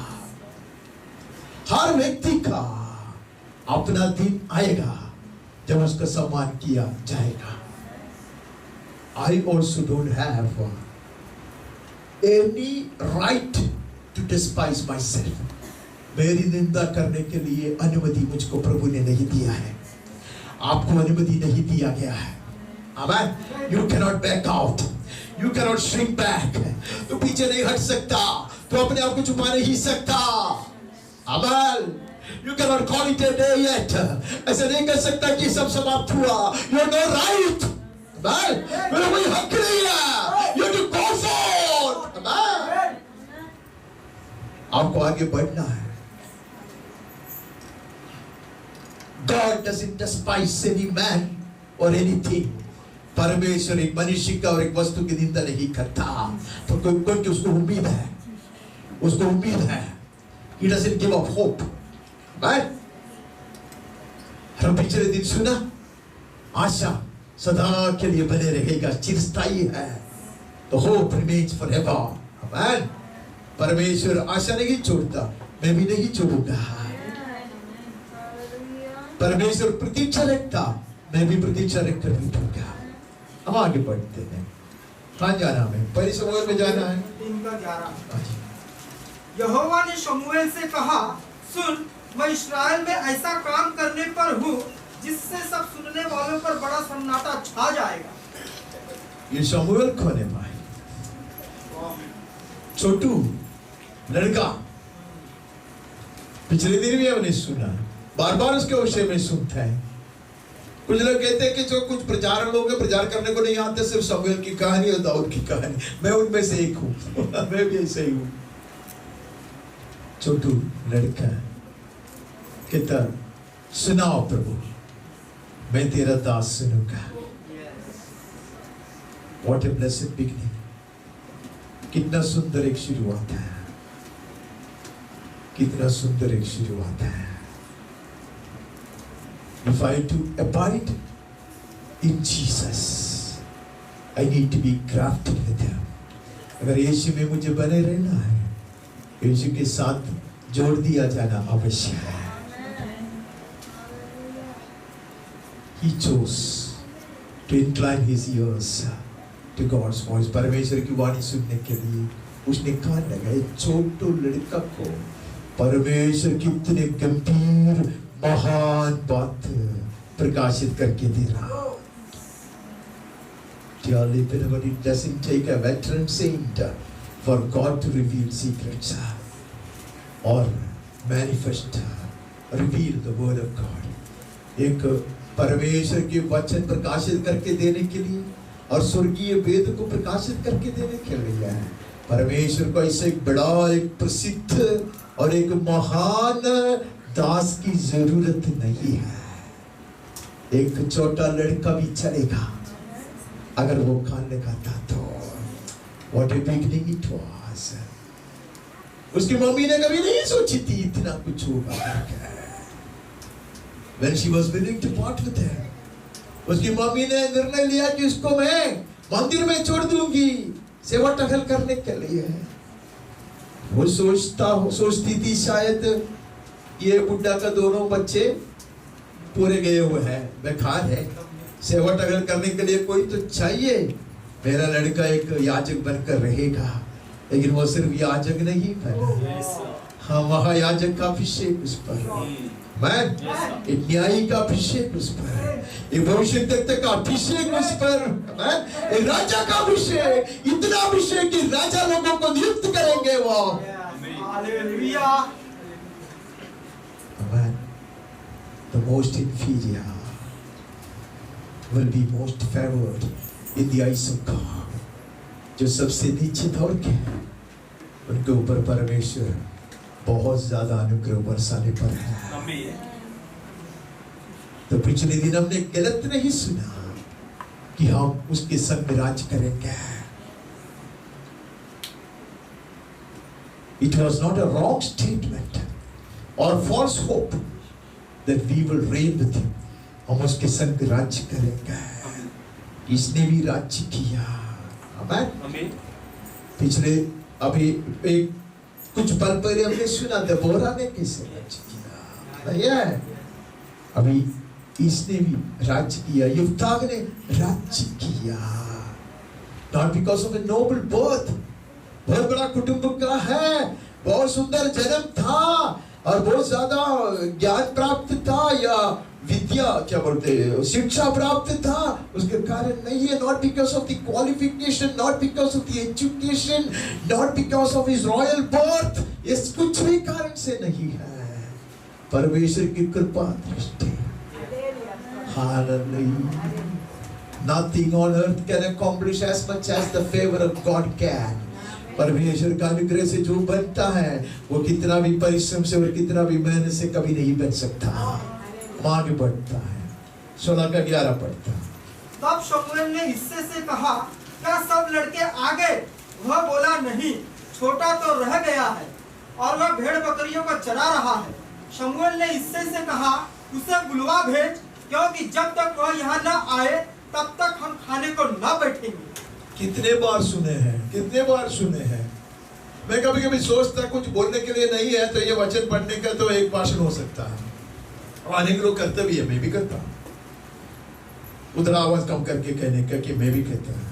हर व्यक्ति का अपना दिन आएगा जब उसका सम्मान किया जाएगा। I also don't have any right to despise myself. मेरी निंदा करने के लिए अनुमति मुझको प्रभु ने नहीं दिया है, आपको अनुमति नहीं दिया गया है। Amen. You cannot back out. You cannot shrink back. तो पीछे नहीं हट सकता, तो अपने आप को छुपा नहीं सकता। Amen. You cannot call it a day yet. ऐसा नहीं कर सकता कि सब समाप्त हुआ। You have no right. Amen. मेरा कोई हक नहीं है। You have to go forward. Amen. आपको आगे बढ़ना है। God doesn't despise any man or anything. परमेश्वर एक मनुष्य का और एक वस्तु की निंदा नहीं करता, तो कोई उसको उम्मीद है, उसको उम्मीद है। He doesn't give up hope, right? हम पिछले दिन सुना, आशा सदा के लिए बने रहेगा, चिरस्थायी है। The hope remains forever, amen? परमेश्वर आशा नहीं छोड़ता, मैं भी नहीं छोड़ूंगा। परमेश्वर प्रतीक्षा रखता, मैं भी प्रतीक्षा रखकर बैठूंगा। हम आगे बढ़ते हैं। कहाँ जाना हमें? पहले शमूएल में जाना है। 3:11 यहोवा ने शमूएल से कहा, सुन, मैं इस्राएल में ऐसा काम करने पर हूँ जिससे सब सुनने वालों पर बड़ा सन्नाटा छा जाएगा। ये शमूएल कौन है भाई? छोटू लड़का। पिछले दिन भी हमने सुना, बार बार उसके विषय में सुनता है। कुछ लोग कहते हैं कि जो कुछ प्रचार लोग प्रचार करने को नहीं आते, सिर्फ शमूएल की कहानी और दाऊद की कहानी। मैं उनमें से एक हूँ। मैं भी ऐसे ही हूँ। छोटू लड़का कहता, सुनाओ प्रभु, मैं तेरा दास सुनूंगा। What a blessed beginning. कितना सुंदर एक शुरुआत है, कितना सुंदर एक शुरुआत है। If I to abide in Jesus, I need to be grafted with Him. अगर यीशु में मुझे बने रहना है, यीशु के साथ जोड़ दिया जाना आवश्यक है। He chose to incline his ears to God's voice. परमेश्वर की वाणी सुनने के लिए उसने कान लगाए। छोटू लड़का को परमेश्वर कितने गंभीर महान बात प्रकाशित करके दे रहा। Dearly beloved, it doesn't take a veteran saint for God to reveal secrets or manifest, reveal the word of God. एक परमेश्वर के वचन प्रकाशित करके देने के लिए और स्वर्गीय वेद को प्रकाशित करके देने के लिए है। परमेश्वर को ऐसे एक बड़ा, एक प्रसिद्ध और एक महान दास की जरूरत नहीं है। एक छोटा लड़का भी चलेगा अगर वो कान लगाता तो। What a beginning it was. उसकी मम्मी ने कभी नहीं सोची थी इतना कुछ होगा। When she was willing to part with him, उसकी मम्मी ने निर्णय लिया कि उसको मैं मंदिर में छोड़ दूंगी सेवा टहल करने के लिए। वो सोचती थी शायद ये बुड्ढा का दोनों बच्चे पूरे गए हुए हैं, बेकार है, सेवा टहल करने के लिए कोई तो चाहिए। मेरा लड़का एक याजक बनकर रहेगा। लेकिन वो सिर्फ याजक नहीं बना, हाँ, महायाजक का अभिषेक उस पर, एक न्यायी का अभिषेक उस पर, एक भविष्यद्वक्ता का अभिषेक उस पर, एक राजा का अभिषेक, इतना अभिषेक कि राजा लोगों को नियुक्त करेंगे वो। Hallelujah. The most inferior will be most favored in the eyes of God. जो सबसे नीचे दौड़ के उनके ऊपर परमेश्वर बहुत ज्यादा अनुग्रह बरसाने पर है। तो पिछले दिन हमने गलत नहीं सुना कि हम उसके संग में राज करेंगे। It was not a wrong statement or false hope that we will reign with him. हम उसके संग राज्य करेंगे। इसने भी राज्य किया। आमीन। पिछले अभी एक कुछ पल पहले हमने सुना दबोरा ने कैसे राज्य किया। अभी इसने भी राज्य किया, युफ्ताह ने राज्य किया। Not because of a noble birth, बहुत बड़ा कुटुंब का है, बहुत सुंदर जन्म था और बहुत ज्यादा ज्ञान प्राप्त था या विद्या क्या बोलते हैं शिक्षा प्राप्त था, उसके कारण नहीं है। Not because of the qualification, not because of the education, not because of his royal birth, इस कुछ भी कारण से नहीं है, परमेश्वर की कृपा दृष्टि। Hallelujah. Nothing on earth can accomplish as much as the favor of God can. परमेश्वर का अनुग्रह से जो बनता है वो कितना भी परिश्रम से और कितना भी मेहनत से कभी नहीं बन सकता, आगे बढ़ता है। 16 का 11 पढ़ता। तब शमूएल ने हिस्से से कहा, क्या सब लड़के आ गए? वह बोला, नहीं, छोटा तो रह गया है और वह भेड़ बकरियों को चरा रहा है। शमूएल ने हिस्से से कहा, उसे बुलवा भेज, क्योंकि जब तक वह यहाँ न आए तब तक हम खाने को न बैठेंगे। कितने बार सुने हैं, कितने बार सुने हैं। मैं कभी कभी सोचता कुछ बोलने के लिए नहीं है तो ये वचन पढ़ने का तो एक भाषण हो सकता है अनेक लोग करते भी है, मैं भी करता हूं, उधर आवाज कम करके कहने का कि मैं भी कहता हूं।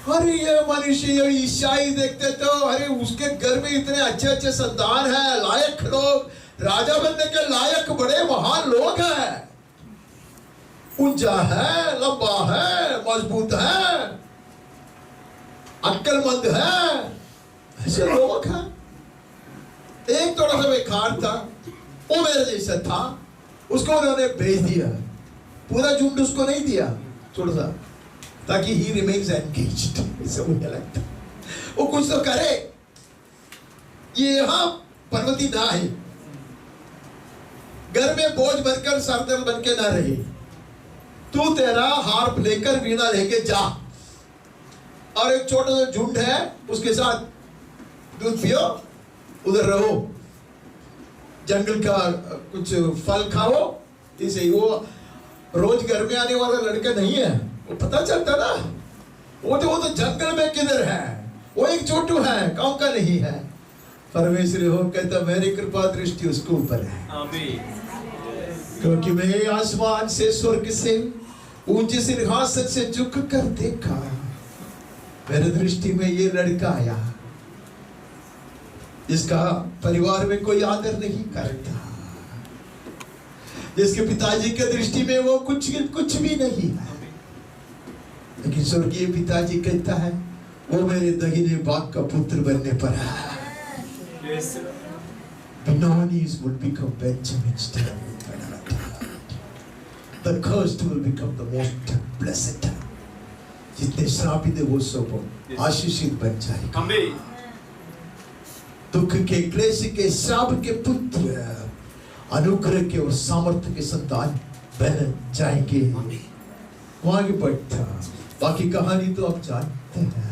अरे ये मनुष्य, ये ईसाई देखते तो अरे उसके घर में इतने अच्छे अच्छे संतान है, लायक लोग, राजा बनने के लायक बड़े महान लोग हैं, ऊंचा है, लंबा है, मजबूत है, अक्लमंद है, ऐसे लोग हैं। एक थोड़ा सा बेकार था, वो मेरे जैसा था, उसको उन्होंने भेज दिया, पूरा झुंड उसको नहीं दिया, थोड़ा सा, ताकि ही रिमेन्स एंगेज्ड। ऐसा मुझे लगता वो कुछ तो करे, ये यहाँ पर्वती ना है, घर में बोझ बनकर सरदर्द बन के ना रहे, तू तेरा हार्प लेकर वीणा लेके जा, और एक छोटा सा झुंड है उसके साथ दूध पियो, उधर रहो, जंगल का कुछ फल खाओ, इसे वो रोज घर में आने वाला लड़का नहीं है, वो पता चलता ना, वो तो जंगल में किधर है, वो एक छोटू है, गांव का नहीं है। परमेश्वर हो कहता मेरी कृपा दृष्टि उसके ऊपर है, क्योंकि मैं आसमान से, स्वर्ग से, ऊंचे सिंहासन से झुक कर देखा, मेरे दृष्टि में ये लड़का आया जिसका परिवार में कोई आदर नहीं करता, जिसके पिताजी के दृष्टि में वो कुछ भी नहीं है, लेकिन स्वर्गीय पिताजी कहता है वो मेरे दाहिने भाग का पुत्र बनने पर है। Benoni's will become Benjamin's turn. The cursed will become the most blessed. जितने श्रापित है वो सब आशीषित बन जाएगा। दुख के, क्लेश के, श्राप के पुत्र अनुग्रह के और सामर्थ्य के संतान बन जाएंगे। वहां की बढ़ता, बाकी कहानी तो आप जानते हैं।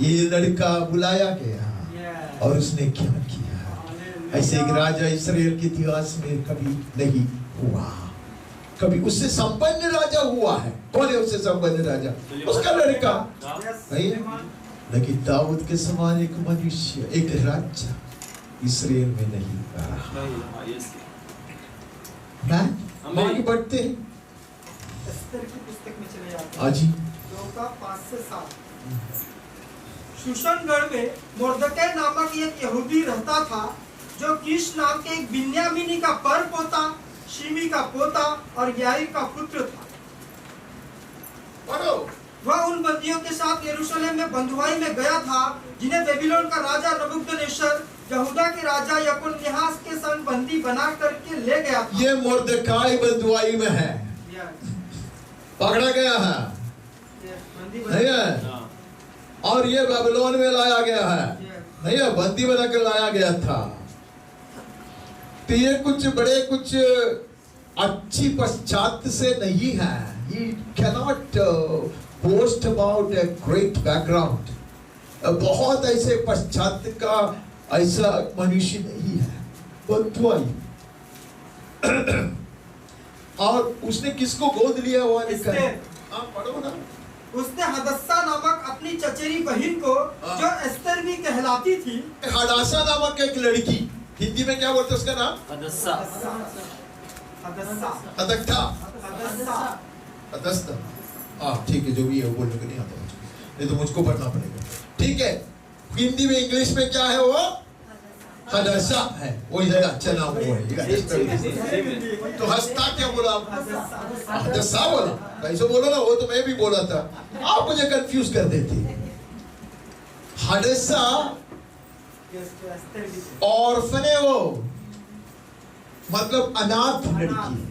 ये लड़का बुलाया गया और उसने क्या किया, ऐसे एक राजा इस्राएल के इतिहास में कभी नहीं हुआ, कभी उससे संपन्न राजा हुआ है। कौन है उससे संपन्न राजा? उसका लड़का नहीं, लेकिन दाऊद के समान एक मनुष्य, एक राजा इस्राएल में नहीं रहा। आगे बढ़ते हैं, एस्तर की पुस्तक में चले जाते हैं। आजी 5 से 7। शूशनगढ़ में मोर्दकै नामक एक यहूदी रहता था, जो कीश नाम के एक बिन्यामीनी का पर पोता, शिमी का पोता और याईर का पुत्र था। वह उन बंदियों के साथ यरूशलेम में बंधुआई में गया था, जिन्हें बेबीलोन का राजा नबूकदनेस्सर यहूदा के राजा यकोन्यास के संग बंदी बना करके ले गया था। ये मोर्दकाई बंधुआई में है, पकड़ा गया है, नहीं है, और ये बेबीलोन में लाया गया है, नहीं है, बंदी बनाकर लाया गया था। तो ये कुछ बड़े कुछ अच्छी पश्चात से नहीं है। He cannot boast about a great background. बहुत ऐसे पश्चात का ऐसा मनुष्य नहीं है, बंधुआई। और उसने किसको गोद लिया हुआ है? पढ़ो ना। उसने हदस्सा नामक अपनी चचेरी बहन को, जो एस्तर भी कहलाती थी, हदासा नामक एक लड़की, हिंदी में क्या बोलते उसका नाम? हदस्सा। हदक्था, हदस्ता। ठीक है, जो भी है वो बोलने को नहीं आता मुझे, नहीं तो मुझको पढ़ना पड़ेगा। ठीक है, हिंदी में, इंग्लिश में क्या है वो? हदस्सा है, वो इधर अच्छा नाम वो है। तो हस्ता क्या बोला? हदस्सा बोला, ऐसे बोलो ना, वो तो मैं भी बोला था, आप मुझे कंफ्यूज कर देते। हदस्सा ऑर्फन है वो, मतलब अनाथ लड़की,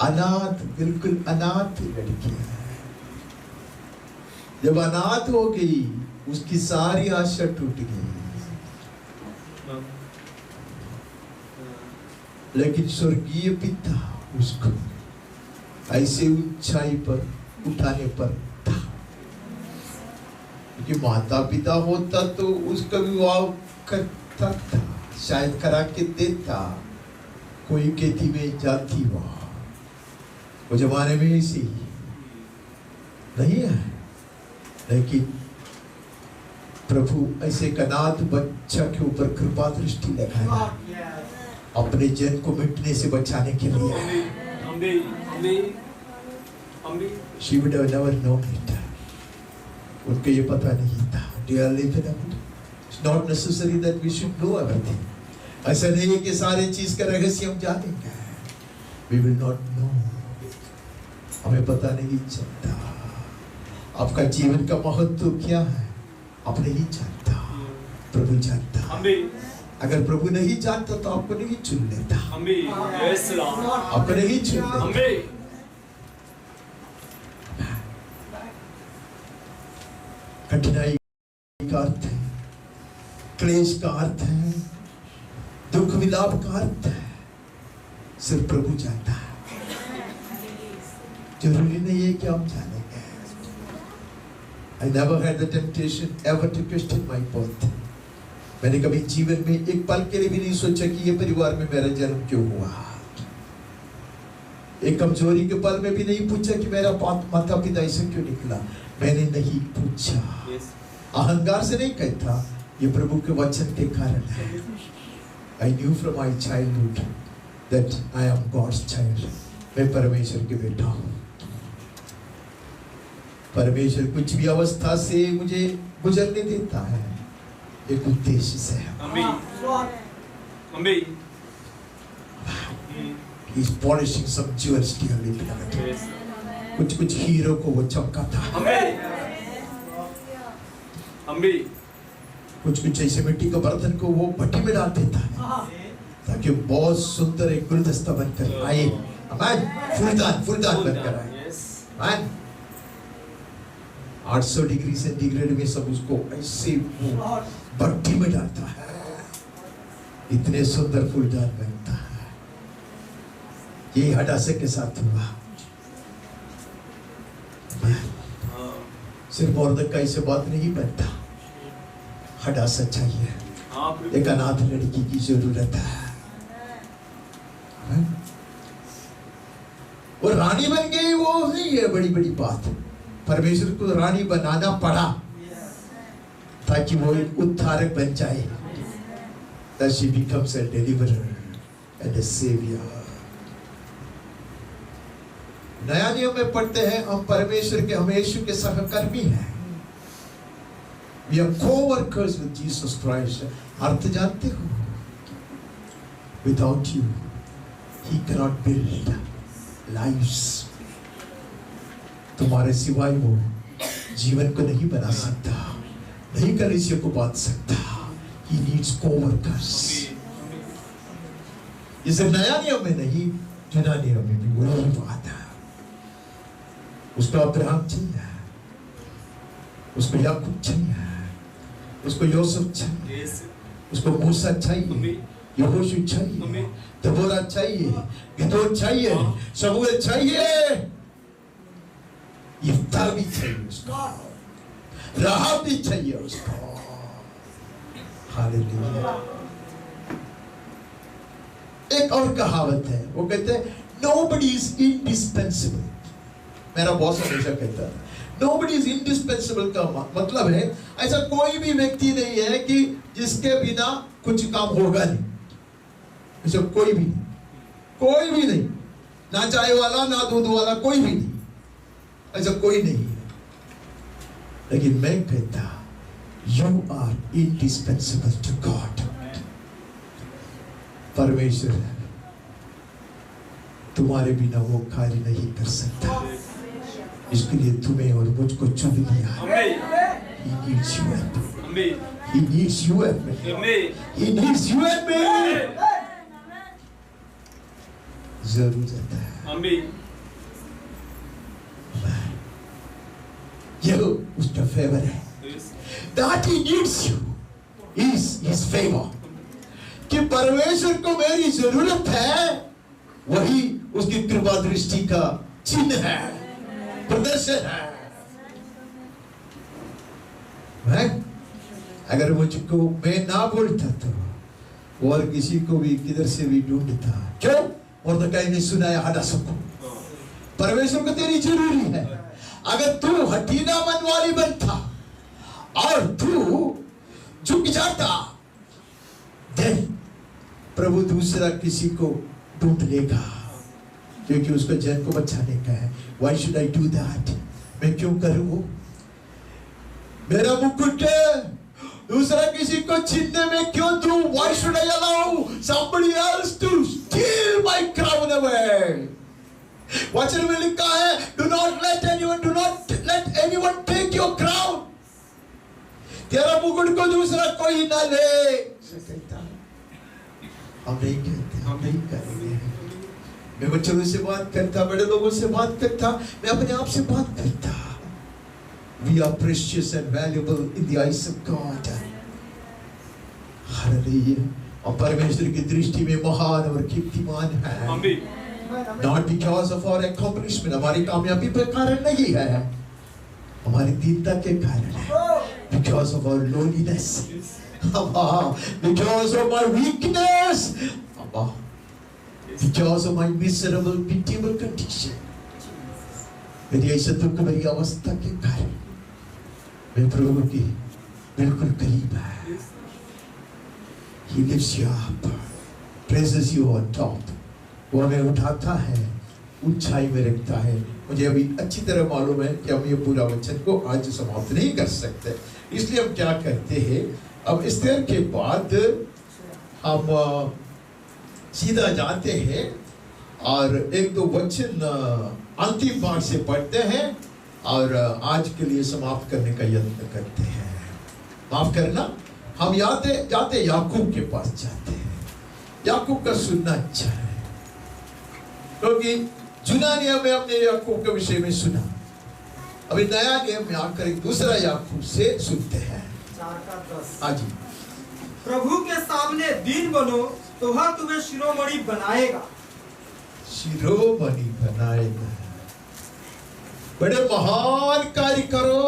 अनाथ, बिल्कुल अनाथ लड़की है। जब अनाथ हो गई, उसकी सारी आशा टूट गई, लेकिन स्वर्गीय पिता उसको ऐसे ऊंचाई पर उठाने पर था, क्योंकि माता पिता होता तो उसका विवाह करता था, शायद करा के देता, कोई खेती में जाती, वहां वो जमाने में ऐसी नहीं है। लेकिन प्रभु ऐसे अनाथ बच्चा के ऊपर कृपा दृष्टि लगाया अपने जन को मिटने से बचाने के लिए। She would have never known it. उनको ये पता नहीं था। Dear listener, it's not necessary that we should know everything. ऐसा नहीं है कि सारे चीज का रहस्य हम जानेंगे। We will not know. हमें पता नहीं चलता। आपका जीवन का महत्व क्या है? आप नहीं जानता, प्रभु जानता। अगर प्रभु नहीं जानता तो आपको नहीं चुन लेता। आपको नहीं चुन लेता। कठिनाई का अर्थ है, क्लेश का अर्थ है, दुख विलाप का अर्थ है, सिर्फ प्रभु जानता है। जरूरी नहीं है कि हम जानेंगे। I never had the temptation ever to question my birth. मैंने कभी जीवन में एक पल के लिए भी नहीं सोचा कि ये परिवार में मेरा जन्म क्यों हुआ। एक कमजोरी के पल में भी नहीं पूछा कि मेरा माता पिता ऐसे क्यों निकला। मैंने नहीं पूछा। अहंकार से नहीं कहता, ये प्रभु के वचन के कारण है। I knew from my childhood that I am God's child. मैं परमेश्वर के बेटा हूँ। परमेश्वर कुछ भी अवस्था से मुझे गुजरने देता है, एक उद्देश्य से। He's polishing some jewels, dearly beloved. कुछ हीरो को वो चमकाता है। कुछ ऐसे मिट्टी के बर्तन को वो भट्टी में डाल देता है ताकि बहुत सुंदर एक गुलदस्ता बनकर आए। फूलदान बनकर आए। 800 डिग्री सेंटीग्रेड में सब उसको ऐसे भट्टी में डालता है, इतने सुंदर फूलदान बनता है। ये हडासे के साथ हुआ। सिर्फ मोर्दकाई से बात नहीं बनता, हडासा चाहिए। एक अनाथ लड़की की जरूरत है। वो रानी बन गई, वो नहीं है बड़ी बात। परमेश्वर को रानी बनाना पड़ा ताकि वो एक उद्धारक बन जाए। That she becomes a deliverer and a savior. नया नियम में पढ़ते हैं, हम परमेश्वर के, हम यीशु के सहकर्मी हैं। We are co-workers with Jesus Christ. अर्थ जानते हो? Without you, He cannot build lives. तुम्हारे सिवाय वो जीवन को नहीं बना सकता, नहीं कलीसिया को बांध सकता। He needs co-workers. ये सिर्फ नया नियम में नहीं, पुराना नियम में भी वही बात है। उसको अब्राहम चाहिए, उसको याकूब चाहिए, उसको यूसुफ चाहिए, उसको मूसा चाहिए, यहोशू चाहिए, दबोरा चाहिए, गिदोन चाहिए, शमूएल चाहिए, यिप्तह भी चाहिए उसको, राहब भी चाहिए उसको। हालेलुया। एक और कहावत है, वो कहते हैं nobody is indispensable। मेरा बॉस हमेशा कहता है nobody is indispensable का मतलब है ऐसा कोई भी व्यक्ति नहीं है कि जिसके बिना कुछ काम होगा नहीं। ऐसा कोई भी नहीं, ना चाय वाला ना दूध वाला, कोई भी नहीं, ऐसा कोई नहीं है। लेकिन मैं कहता you are indispensable to God। परमेश्वर तुम्हारे बिना वो कार्य नहीं कर सकता, इसके लिए तुम्हें और मुझको चुन लिया। He needs you and me. He needs you and me. He needs you and me. जरूरत है। ये उसका फेवर है। That he needs you is his favor। कि परमेश्वर को मेरी जरूरत है, वही उसकी कृपा दृष्टि का चिन्ह है, प्रदर्शन है। अगर मुझको मैं ना बोलता तो और किसी को भी किधर से भी ढूंढता। क्यों? मोर्दकाई ने सुनाया हदासों को, परमेश्वर को तेरी जरूरी है। अगर तू हठीला मन वाली बनता और तू झुक जाता, then प्रभु दूसरा किसी को ढूंढ लेगा क्योंकि उसको जन को बचाने का है। Why should I do that? मैं क्यों करूं वो? मेरा मुकुट दूसरा किसी को छीनने में क्यों दूं? Why should I allow somebody else to steal my crown away? वचन में लिखा है, do not let anyone take your crown. तेरा मुकुट को दूसरा कोई ना ले। हम नहीं कहते, हम नहीं करेंगे। मैं बच्चों से बात करता, बड़े लोगों से बात करता, मैं अपने आप से बात करता। We are precious and valuable in the eyes of God. Hallelujah. और परमेश्वर की दृष्टि में महान और कीर्तिमान है। Not because of our accomplishment, हमारी कामयाबी के कारण नहीं है, हमारी दीनता के कारण है। Because of our loneliness, because of my weakness, because of my miserable, pitiable condition, मेरी ऐसे दुख भरी अवस्था के कारण मैं प्रभु की बिल्कुल करीब है। He lifts you up, praises you on top. वो हमें उठाता है, ऊंचाई में रखता है। मुझे अभी अच्छी तरह मालूम है कि हम ये पूरा वचन को आज समाप्त नहीं कर सकते, इसलिए हम क्या करते हैं, अब एस्तेर के बाद हम सीधा जाते हैं और एक दो वचन अंतिम भाग से पढ़ते हैं और आज के लिए समाप्त करने का यत्न करते हैं। माफ करना, हम जाते याकूब के पास जाते हैं। याकूब का सुनना अच्छा है क्योंकि जुना नियम में हमने याकूब के विषय में सुना, अभी नया नियम में आकर एक दूसरा याकूब से सुनते हैं। 4:10 हाँ जी। प्रभु के सामने दीन बनो तो वह तुम्हें शिरोमणि बनाएगा। शिरोमणि बनाएगा, बड़े महान कार्य करो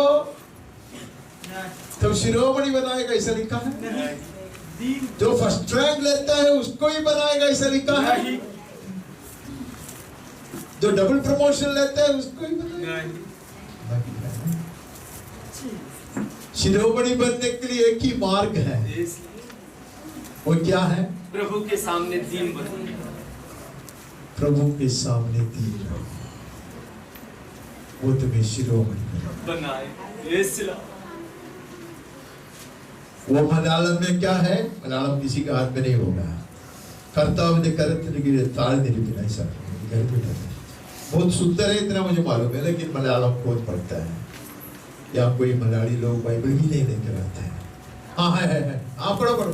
तब शिरोमणि बनाएगा, ऐसा लिखा है। जो फर्स्ट रैंक लेता है उसको ही बनाएगा, ऐसा लिखा है। जो डबल प्रमोशन लेता है उसको ही बनाएगा। शिरोमणि बनने के लिए एक ही मार्ग है, वो क्या है? प्रभु के सामने दीन बनो। प्रभु के सामने दीन रहो, वो तुम्हें शिरोमणि बनाए। वो मलयालम में क्या है? मलयालम किसी का हाथ में नहीं होगा। कर्ताव ताड़ ऐसा बहुत सुंदर है, इतना मुझे मालूम है, लेकिन मलयालम कौन पढ़ता है? या कोई मलयाली लोग बाइबल भी नहीं लेकर आते हैं? हाँ है। हाँ पढ़ो।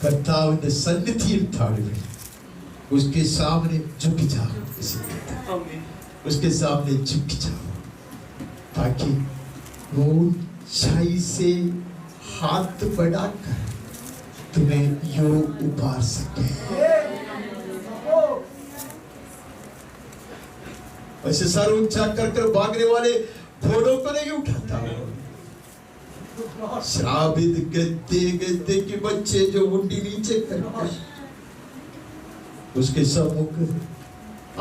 कर्ताव सन्निधि ताड़िवे, उसके सामने झुक जाओ, इसे कहता है। उसके सामने झुक जाओ ताकि वो ऊंचाई से हाथ बढ़ाकर तुम्हें यो उबार सके। वैसे सर ऊंचा कर भागने वाले घोड़ों को नहीं उठाता, श्रावित गद्दे के बच्चे जो मुंडी नीचे करते उसके सम्मुख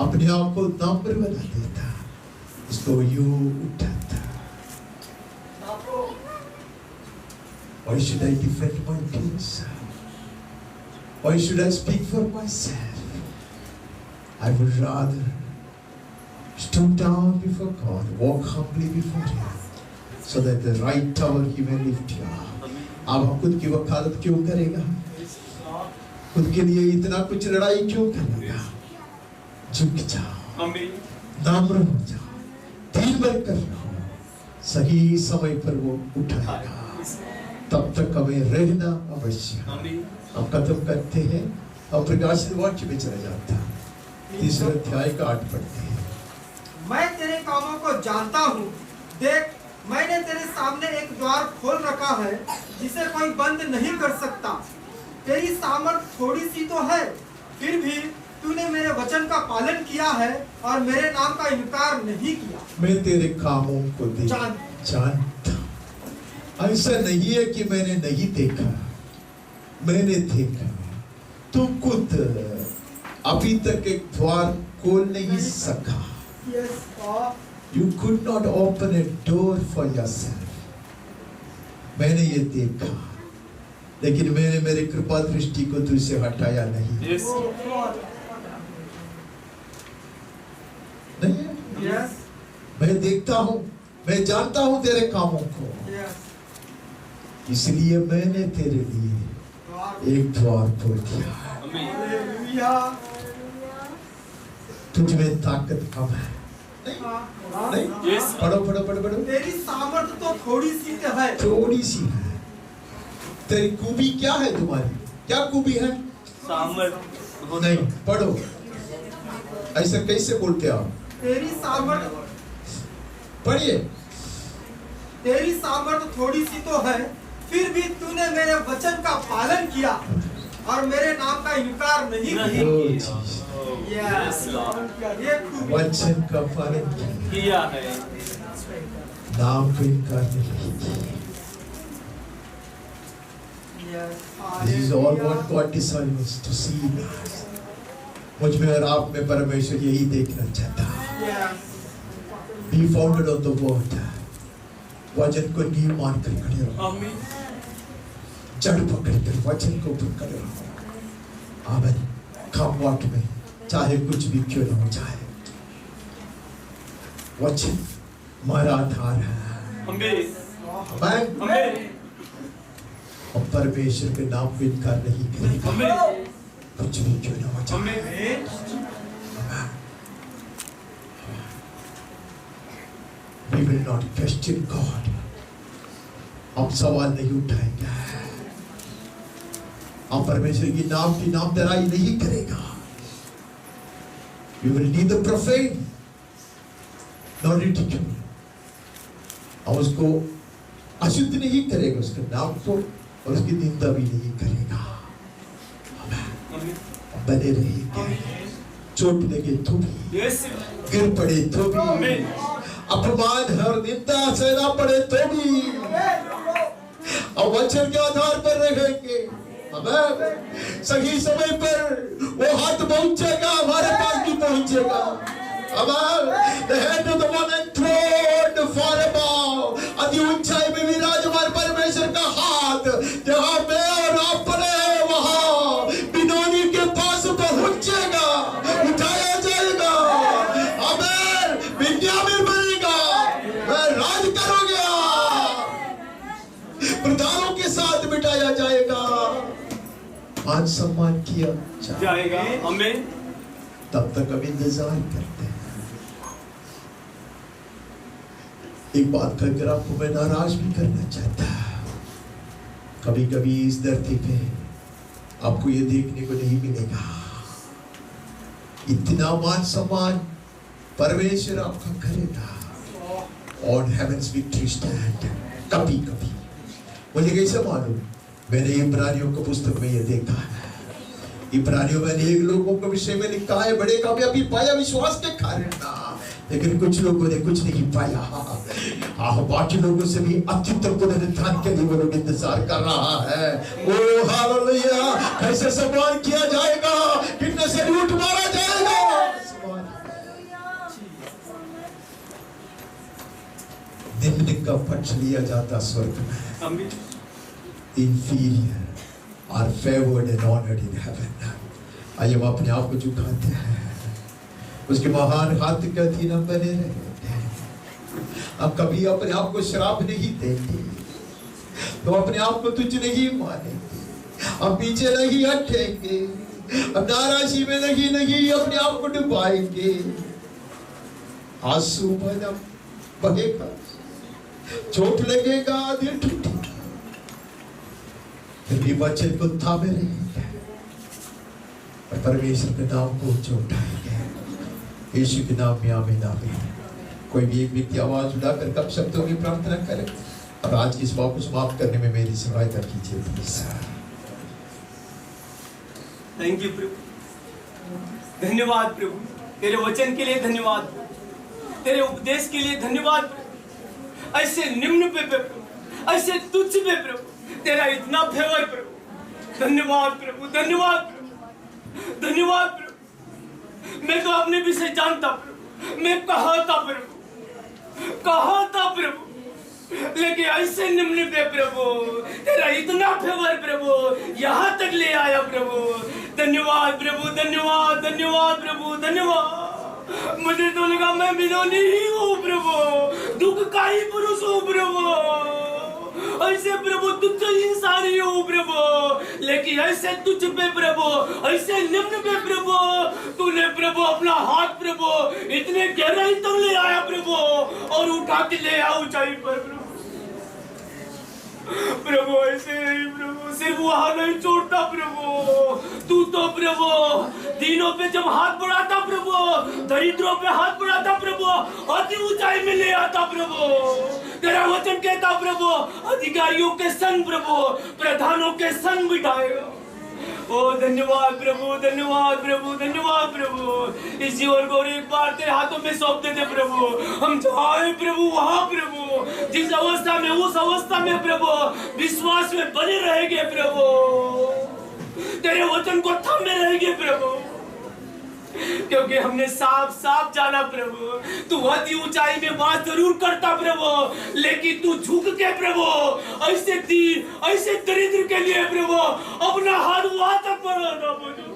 अपने आप को नम्र बना देता, उसको यूं उठाता। Why should I defend my peace? Why should I speak for myself? I would rather stoop down before God, walk humbly before Him, so that the right hour He may lift you up. अब हम खुद की वकालत क्यों करेगा? खुद के लिए इतना कुछ लड़ाई क्यों करेगा? झुक जाओ, नम्र हो जाओ, दिल भर कर रहो, सही समय पर वो उठाएगा। तब तक हमें रहना अवश्य। हम खत्म करते हैं और प्रकाशित वाक्य में चले जाता है। 3 अध्याय का 8 पढ़ते हैं। मैं तेरे कामों को जानता हूँ, देख मैंने तेरे सामने एक द्वार खोल रखा है जिसे कोई बंद नहीं कर सकता। तेरी सामर्थ थोड़ी सी तो है, फिर भी तूने मेरे वचन का पालन किया है और मेरे नाम का इनकार नहीं किया। मैं तेरे कामों को जानता। ऐसा नहीं है कि मैंने नहीं देखा, मैंने देखा। तू खुद अभी तक एक द्वार खोल नहीं सका। You could not open a door for yourself. मैंने ये देखा, लेकिन मैंने मेरी कृपा दृष्टि को तुझसे हटाया नहीं। यस नहीं, Yes. मैं देखता हूँ, मैं जानता हूँ तेरे कामों को, Yes. इसलिए मैंने तेरे लिए God. एक द्वार खोल दिया। आमीन Hallelujah. तुझ में ताकत कम है। नहीं, यस पढ़ो पढ़ो पढ़ो पढ़ो। तेरी सामर्थ तो थोड़ी सी तो है। थोड़ी सी है। तेरी खूबी क्या है तुम्हारी? क्या खूबी है? सामर्थ नहीं, पढ़ो। ऐसा कैसे बोलते आप? तेरी सामर्थ पढ़िए। तेरी सामर्थ थोड़ी सी तो है, फिर भी तूने मेरे वचन का पालन किया और मेरे नाम का इनकार नहीं नहीं किया। किया यस लॉर्ड ये खूबी वचन का पालन किया, किया है नाम को इनकार नहीं किया। Yes. This is all what God desires to see in us. मुझ में और आप में परमेश्वर यही देखना चाहता है। Yes. Be founded on the word. वचन को नींव मान कर खड़े रहो, आमीन जड़ पकड़ कर वचन को ऊपर खड़े रहो। आमीन। Come what may, चाहे कुछ भी क्यों ना हो जाए, वचन हमारा आधार है। आमीन आमीन। आमीन और परमेश्वर के नाम को इनकार नहीं करेगा, आमीन कुछ भी क्यों ना हो जाए। आमीन We will not question God. हम सवाल नहीं उठाएंगे, हम परमेश्वर की नाम दराई नहीं करेगा। We will neither profane nor ridicule. हम उसको अशुद्ध नहीं करेगा, उसके नाम को, और उसकी निंदा भी नहीं करेगा। आमीन बने रहेंगे, चोट लगे तो भी, यस गिर पड़े तो भी, आमीन अपमान और निंदा सहना पड़े तो भी, और वचन के आधार पर रहेंगे। अबे सही समय पर वो हाथ पहुंचेगा, हमारे पास भी पहुंचेगा। अबे the hand of the one enthroned far above, अति ऊंचाई में विराजमान परमेश्वर का हाथ जहाँ मैं और आप पड़े हैं, वहाँ बिनोनी के पास पहुंचेगा, उठाया जाएगा। अबे बिन्यामीन बनेगा, मैं राज करूंगा, प्रधानों के साथ बिठाया जाएगा, मान सम्मान किया जाएगा आमीन तब तक हम इंतजार करते हैं। एक बात कहकर आपको मैं नाराज भी करना चाहता हूं, कभी कभी इस धरती पे आपको ये देखने को नहीं मिलेगा, इतना मान सम्मान परमेश्वर आपका करेगा। On heavens victory stand. कभी कभी मुझे कैसे मालूम? मैंने इब्रानियों की पुस्तक में ये देखा है। इब्रानियों में अनेक लोगों के विषय में लिखा है, बड़े कामयाबी पाया विश्वास के कारण ना, लेकिन कुछ लोगों ने कुछ नहीं पाया। बाकी लोगों से भी अत्युत्तम पुनरुत्थान के लिए वो लोग इंतजार कर रहा है। ओ हालेलुया! कैसे सम्मान किया जाएगा, कितने सैल्यूट मारा जाएगा। निम्न का पक्ष लिया जाता स्वर्ग में, आमीन inferior are favored and honored in heaven. आइए हम अपने आप को झुकाते हैं, उसके महान हाथ के अधीन हम बने रहेंगे। हम कभी अपने आप को श्राप नहीं देंगे, तो अपने आप को तुच्छ नहीं मानेंगे, हम पीछे नहीं हटेंगे, हम नाराजी में नहीं अपने आप को डुबाएंगे। आंसू बहेगा, चोट लगेगा, दिल टूटेगा, फिर भी वचन को थामे रहेंगे और परमेश्वर के नाम को ऊंचा उठाएंगे। यीशु के नाम में आमीन आमीन। कोई भी एक व्यक्ति आवाज उठाकर कब शब्दों में प्रार्थना करे और आज की इस बात को समाप्त करने में मेरी सहायता कीजिए प्लीज। थैंक यू प्रभु, धन्यवाद प्रभु, तेरे वचन के लिए धन्यवाद प्रभु, तेरे उपदेश के लिए धन्यवाद प्रभु। ऐसे निम्न पे प्रभु, ऐसे तुच्छ पे प्रभु, तेरा इतना फेवर प्रभु। धन्यवाद प्रभु, धन्यवाद प्रभु, धन्यवाद प्रभु। मैं तो अपने विषय जानता प्रभु, मैं कहाँ था प्रभु, कहाँ था प्रभु, लेकिन ऐसे निम्न पे प्रभु तेरा इतना फेवर प्रभु यहाँ तक ले आया प्रभु। धन्यवाद प्रभु, धन्यवाद धन्यवाद प्रभु, धन्यवाद। मुझे तो लगा मैं विरोधी ही हूँ प्रभु, दुख का ही पुरुष हूँ प्रभु, ऐसे प्रभु तुच्छ इंसान ही हूँ प्रभु, लेकिन ऐसे तुच्छ पे प्रभु, ऐसे निम्न पे प्रभु तूने प्रभु अपना हाथ प्रभु इतने गहराई तक ले आया प्रभु और उठा के ले आया ऊंचाई पर प्रभु। प्रभु ऐसे नहीं प्रभु, सिर्फ वहां नहीं छोड़ता प्रभु, तू तो प्रभु दीनों पे जब हाथ बढ़ाता प्रभु, दरिद्रों पे हाथ बढ़ाता प्रभु, अति ऊंचाई में ले आता प्रभु। तेरा वचन कहता प्रभु अधिकारियों के संग प्रभु, प्रधानों के संग बिठाएगा। ओ धन्यवाद प्रभु, धन्यवाद प्रभु, धन्यवाद प्रभु। इस जीवन को एक बार तेरे हाथों में सौंप देते प्रभु। हम जाए प्रभु वहां प्रभु, जिस अवस्था में उस अवस्था में प्रभु विश्वास में बने रहेंगे प्रभु, तेरे वचन को थामे रहेंगे प्रभु, क्योंकि हमने साफ साफ जाना प्रभु तू अति ऊंचाई में बात जरूर करता प्रभु, लेकिन तू झुक के प्रभु ऐसे दरिद्र के लिए प्रभु अपना हाथ वहां तक बढ़ाना प्रभु।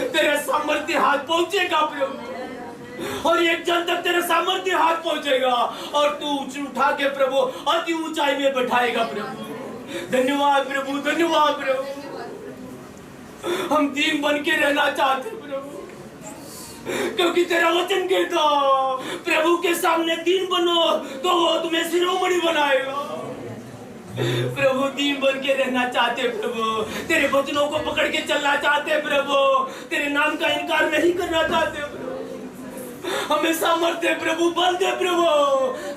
तेरा सामर्थ्य हाथ पहुंचेगा प्रभु, और एक जन तक तेरा सामर्थ्य हाथ पहुंचेगा और तू उठा के प्रभु अति ऊंचाई में बैठाएगा प्रभु। धन्यवाद प्रभु, धन्यवाद प्रभु। हम दीन बन के रहना चाहते प्रभु, क्योंकि तेरा वचन कहता प्रभु के सामने दीन बनो तो वो तुम्हें शिरोमणि बनाएगा। प्रभु दीन बन के रहना चाहते प्रभु, तेरे वचनों को पकड़ के चलना चाहते प्रभु, तेरे नाम का इनकार नहीं करना चाहते प्रभु। हमें सामर्थ्य प्रभु बल दे प्रभु,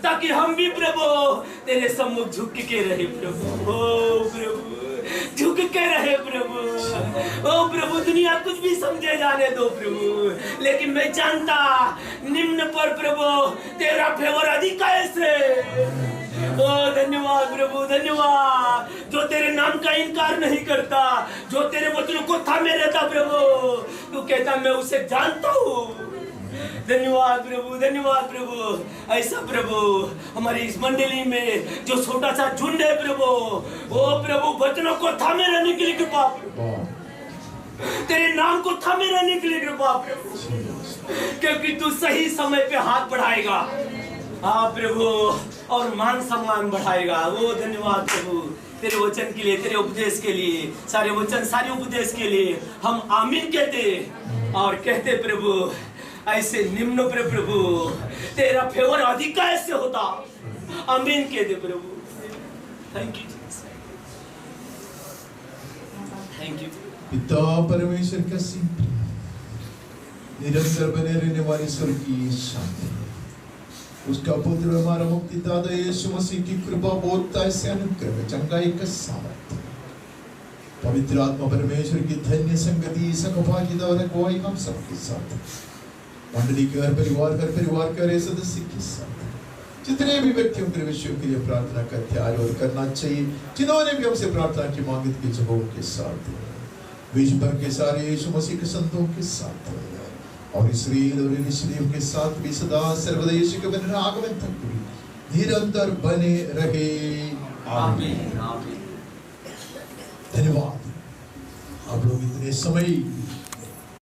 ताकि हम भी प्रभु तेरे सम्मुख झुक के रहे प्रभु। ओ प्रभु झुक के रहे प्रभु, ओ प्रभु दुनिया कुछ भी समझे जाने दो प्रभु, लेकिन मैं जानता निम्न पर प्रभु तेरा फेवर अधिक कैसे। ओ धन्यवाद प्रभु, धन्यवाद। जो तेरे नाम का इनकार नहीं करता, जो तेरे वचनों को थामे रहता प्रभु, तू कहता मैं उसे जानता हूँ। धन्यवाद प्रभु, धन्यवाद प्रभु। ऐसा प्रभु हमारी इस मंडली में जो छोटा सा झुंड है प्रभु, वो प्रभु वचनों को थामे रहने के लिए कृपा प्रभु, तेरे नाम को थामे रहने के लिए कृपा प्रभु, क्योंकि तू सही समय पे हाथ बढ़ाएगा हाँ प्रभु, और मान सम्मान बढ़ाएगा। वो धन्यवाद प्रभु तेरे वचन के लिए, तेरे उपदेश के लिए, सारे वचन सारे उपदेश के लिए हम आमीन कहते और कहते प्रभु ऐसे निम्न पर प्रभु तेरा फेवर अधिक ऐसे होता। आमीन कह दे प्रभु। Thank you, thank you. पिता परमेश्वर का सिंह निरंतर बने रहने वाली स्वर्गीय शांति, उसका पुत्र हमारा मुक्तिदाता यीशु मसीह की कृपा बोधता से अनुग्रह चंगाई का सामर्थ्य, पवित्र आत्मा परमेश्वर की धन्य संगति सौभाग्यता और अगुवाई हम सबके साथ, मंडली के हर परिवार के हर सदस्य के साथ, जितने भी व्यक्तियों के विषयों के लिए प्रार्थना करते आए और करना चाहिए, जिन्होंने भी हमसे प्रार्थना की मांगी की जगहों के साथ, विश्व भर के सारे यीशु मसीह के संतों के साथ और इसराइल और यरूशलेम के साथ भी सदा सर्वदा यीशु के बने आगमन तक भी निरंतर बने रहे। आमीन। धन्यवाद। आप लोग इतने समय